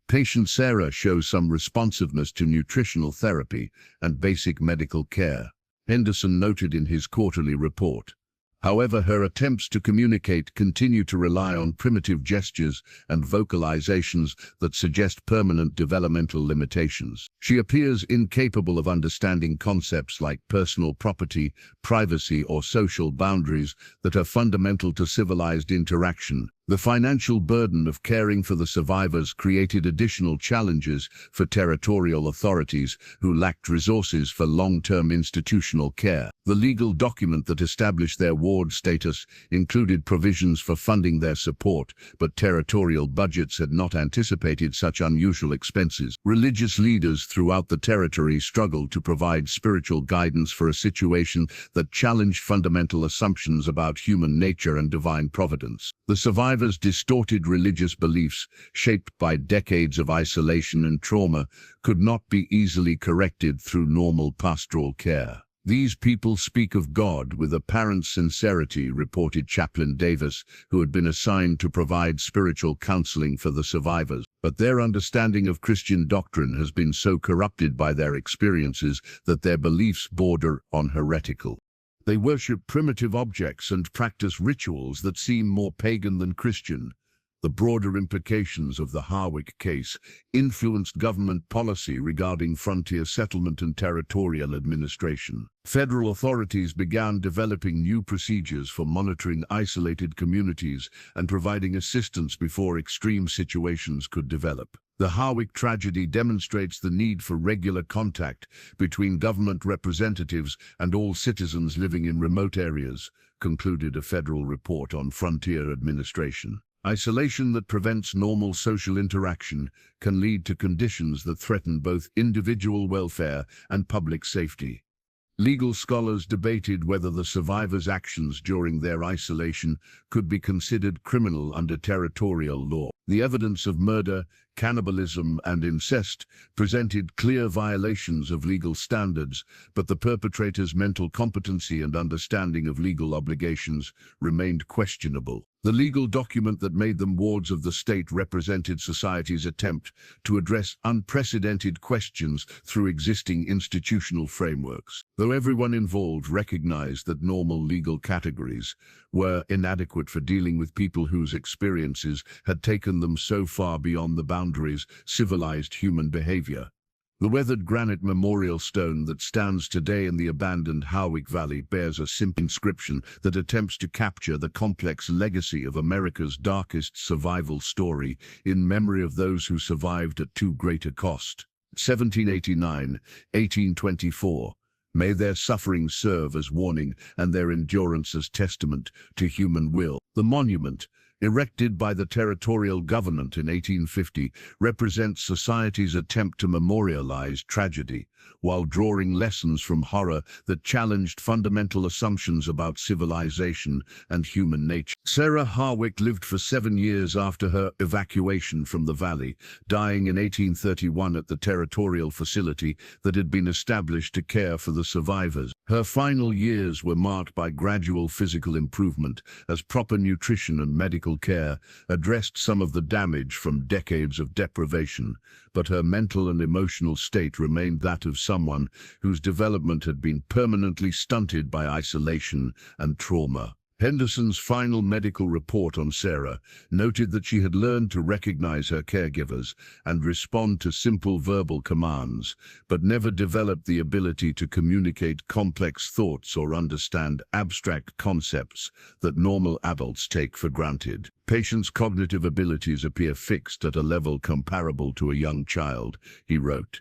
Patient Sarah shows some responsiveness to nutritional therapy and basic medical care, Henderson noted in his quarterly report. However, her attempts to communicate continue to rely on primitive gestures and vocalizations that suggest permanent developmental limitations. She appears incapable of understanding concepts like personal property, privacy, or social boundaries that are fundamental to civilized interaction. The financial burden of caring for the survivors created additional challenges for territorial authorities who lacked resources for long-term institutional care. The legal document that established their ward status included provisions for funding their support, but territorial budgets had not anticipated such unusual expenses. Religious leaders throughout the territory struggled to provide spiritual guidance for a situation that challenged fundamental assumptions about human nature and divine providence. The survivors' distorted religious beliefs, shaped by decades of isolation and trauma, could not be easily corrected through normal pastoral care. These people speak of God with apparent sincerity, reported Chaplain Davis, who had been assigned to provide spiritual counseling for the survivors. But their understanding of Christian doctrine has been so corrupted by their experiences that their beliefs border on heretical. They worship primitive objects and practice rituals that seem more pagan than Christian. The broader implications of the Harwick case influenced government policy regarding frontier settlement and territorial administration. Federal authorities began developing new procedures for monitoring isolated communities and providing assistance before extreme situations could develop. The Harwick tragedy demonstrates the need for regular contact between government representatives and all citizens living in remote areas, concluded a federal report on frontier administration. Isolation that prevents normal social interaction can lead to conditions that threaten both individual welfare and public safety. Legal scholars debated whether the survivors' actions during their isolation could be considered criminal under territorial law. The evidence of murder, cannibalism, and incest presented clear violations of legal standards, but the perpetrators' mental competency and understanding of legal obligations remained questionable. The legal document that made them wards of the state represented society's attempt to address unprecedented questions through existing institutional frameworks. Though everyone involved recognized that normal legal categories were inadequate for dealing with people whose experiences had taken them so far beyond the boundaries civilized human behavior. The weathered granite memorial stone that stands today in the abandoned Harwick Valley bears a simple inscription that attempts to capture the complex legacy of America's darkest survival story in memory of those who survived at too great a cost. 1789, 1824. May their suffering serve as warning and their endurance as testament to human will. The monument, erected by the territorial government in 1850, represents society's attempt to memorialize tragedy, while drawing lessons from horror that challenged fundamental assumptions about civilization and human nature. Sarah Harwick lived for 7 years after her evacuation from the valley, dying in 1831 at the territorial facility that had been established to care for the survivors. Her final years were marked by gradual physical improvement as proper nutrition and medical care addressed some of the damage from decades of deprivation, but her mental and emotional state remained that of someone whose development had been permanently stunted by isolation and trauma. Henderson's final medical report on Sarah noted that she had learned to recognize her caregivers and respond to simple verbal commands, but never developed the ability to communicate complex thoughts or understand abstract concepts that normal adults take for granted. Patients' cognitive abilities appear fixed at a level comparable to a young child, he wrote.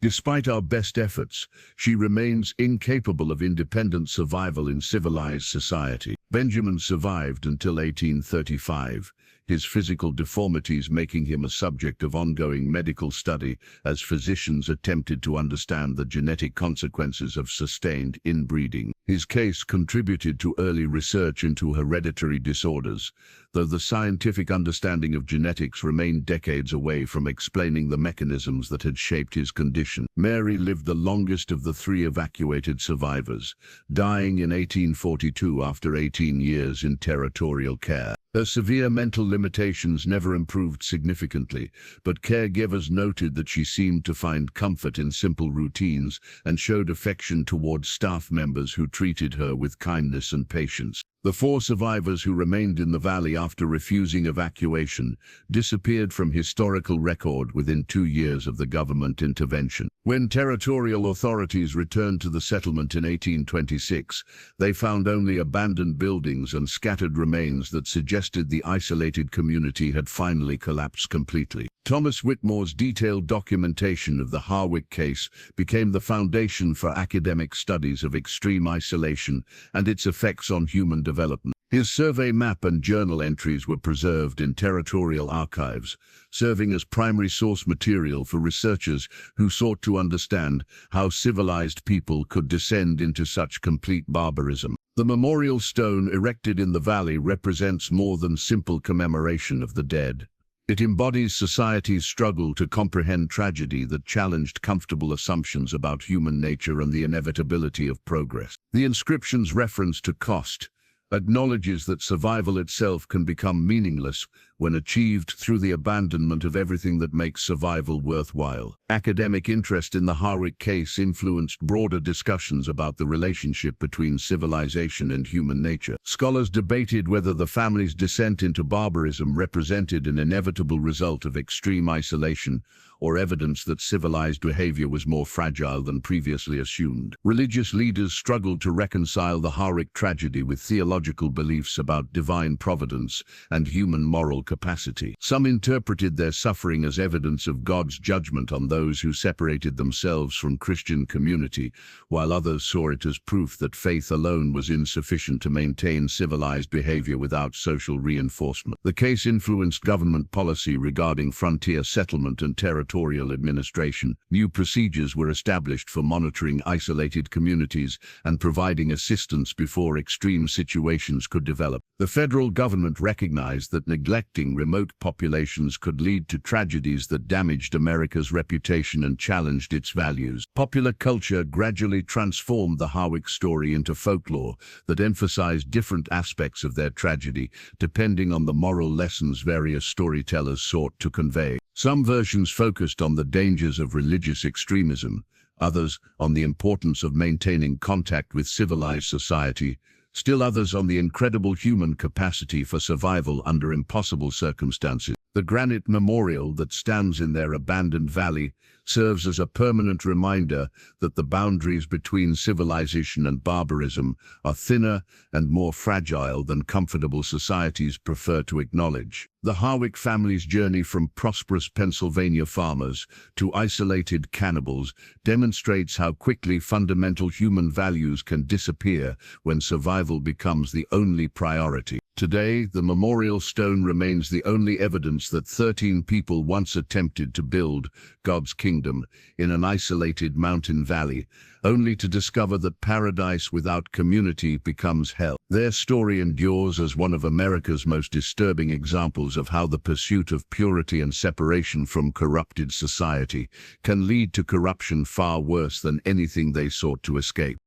Despite our best efforts, she remains incapable of independent survival in civilized society. Benjamin survived until 1835, his physical deformities making him a subject of ongoing medical study as physicians attempted to understand the genetic consequences of sustained inbreeding. His case contributed to early research into hereditary disorders, though the scientific understanding of genetics remained decades away from explaining the mechanisms that had shaped his condition. Mary lived the longest of the 3 evacuated survivors, dying in 1842 after 18 years in territorial care. Her severe mental limitations never improved significantly, but caregivers noted that she seemed to find comfort in simple routines and showed affection towards staff members who treated her with kindness and patience. The 4 survivors who remained in the valley after refusing evacuation disappeared from historical record within 2 years of the government intervention. When territorial authorities returned to the settlement in 1826, they found only abandoned buildings and scattered remains that suggested the isolated community had finally collapsed completely. Thomas Whitmore's detailed documentation of the Harwick case became the foundation for academic studies of extreme isolation and its effects on human development. His survey map and journal entries were preserved in territorial archives, serving as primary source material for researchers who sought to understand how civilized people could descend into such complete barbarism. The memorial stone erected in the valley represents more than simple commemoration of the dead. It embodies society's struggle to comprehend tragedy that challenged comfortable assumptions about human nature and the inevitability of progress. The inscription's reference to cost acknowledges that survival itself can become meaningless when achieved through the abandonment of everything that makes survival worthwhile. Academic interest in the Harwick case influenced broader discussions about the relationship between civilization and human nature. Scholars debated whether the family's descent into barbarism represented an inevitable result of extreme isolation or evidence that civilized behavior was more fragile than previously assumed. Religious leaders struggled to reconcile the Harwick tragedy with theological beliefs about divine providence and human moral capacity. Some interpreted their suffering as evidence of God's judgment on those who separated themselves from Christian community, while others saw it as proof that faith alone was insufficient to maintain civilized behavior without social reinforcement. The case influenced government policy regarding frontier settlement and territorial administration. New procedures were established for monitoring isolated communities and providing assistance before extreme situations could develop. The federal government recognized that neglecting remote populations could lead to tragedies that damaged America's reputation and challenged its values. Popular culture gradually transformed the Harwick story into folklore that emphasized different aspects of their tragedy, depending on the moral lessons various storytellers sought to convey. Some versions focused on the dangers of religious extremism, others on the importance of maintaining contact with civilized society, still others on the incredible human capacity for survival under impossible circumstances. The granite memorial that stands in their abandoned valley serves as a permanent reminder that the boundaries between civilization and barbarism are thinner and more fragile than comfortable societies prefer to acknowledge. The Harwick family's journey from prosperous Pennsylvania farmers to isolated cannibals demonstrates how quickly fundamental human values can disappear when survival becomes the only priority. Today, the memorial stone remains the only evidence that 13 people once attempted to build God's kingdom in an isolated mountain valley, only to discover that paradise without community becomes hell. Their story endures as one of America's most disturbing examples of how the pursuit of purity and separation from corrupted society can lead to corruption far worse than anything they sought to escape.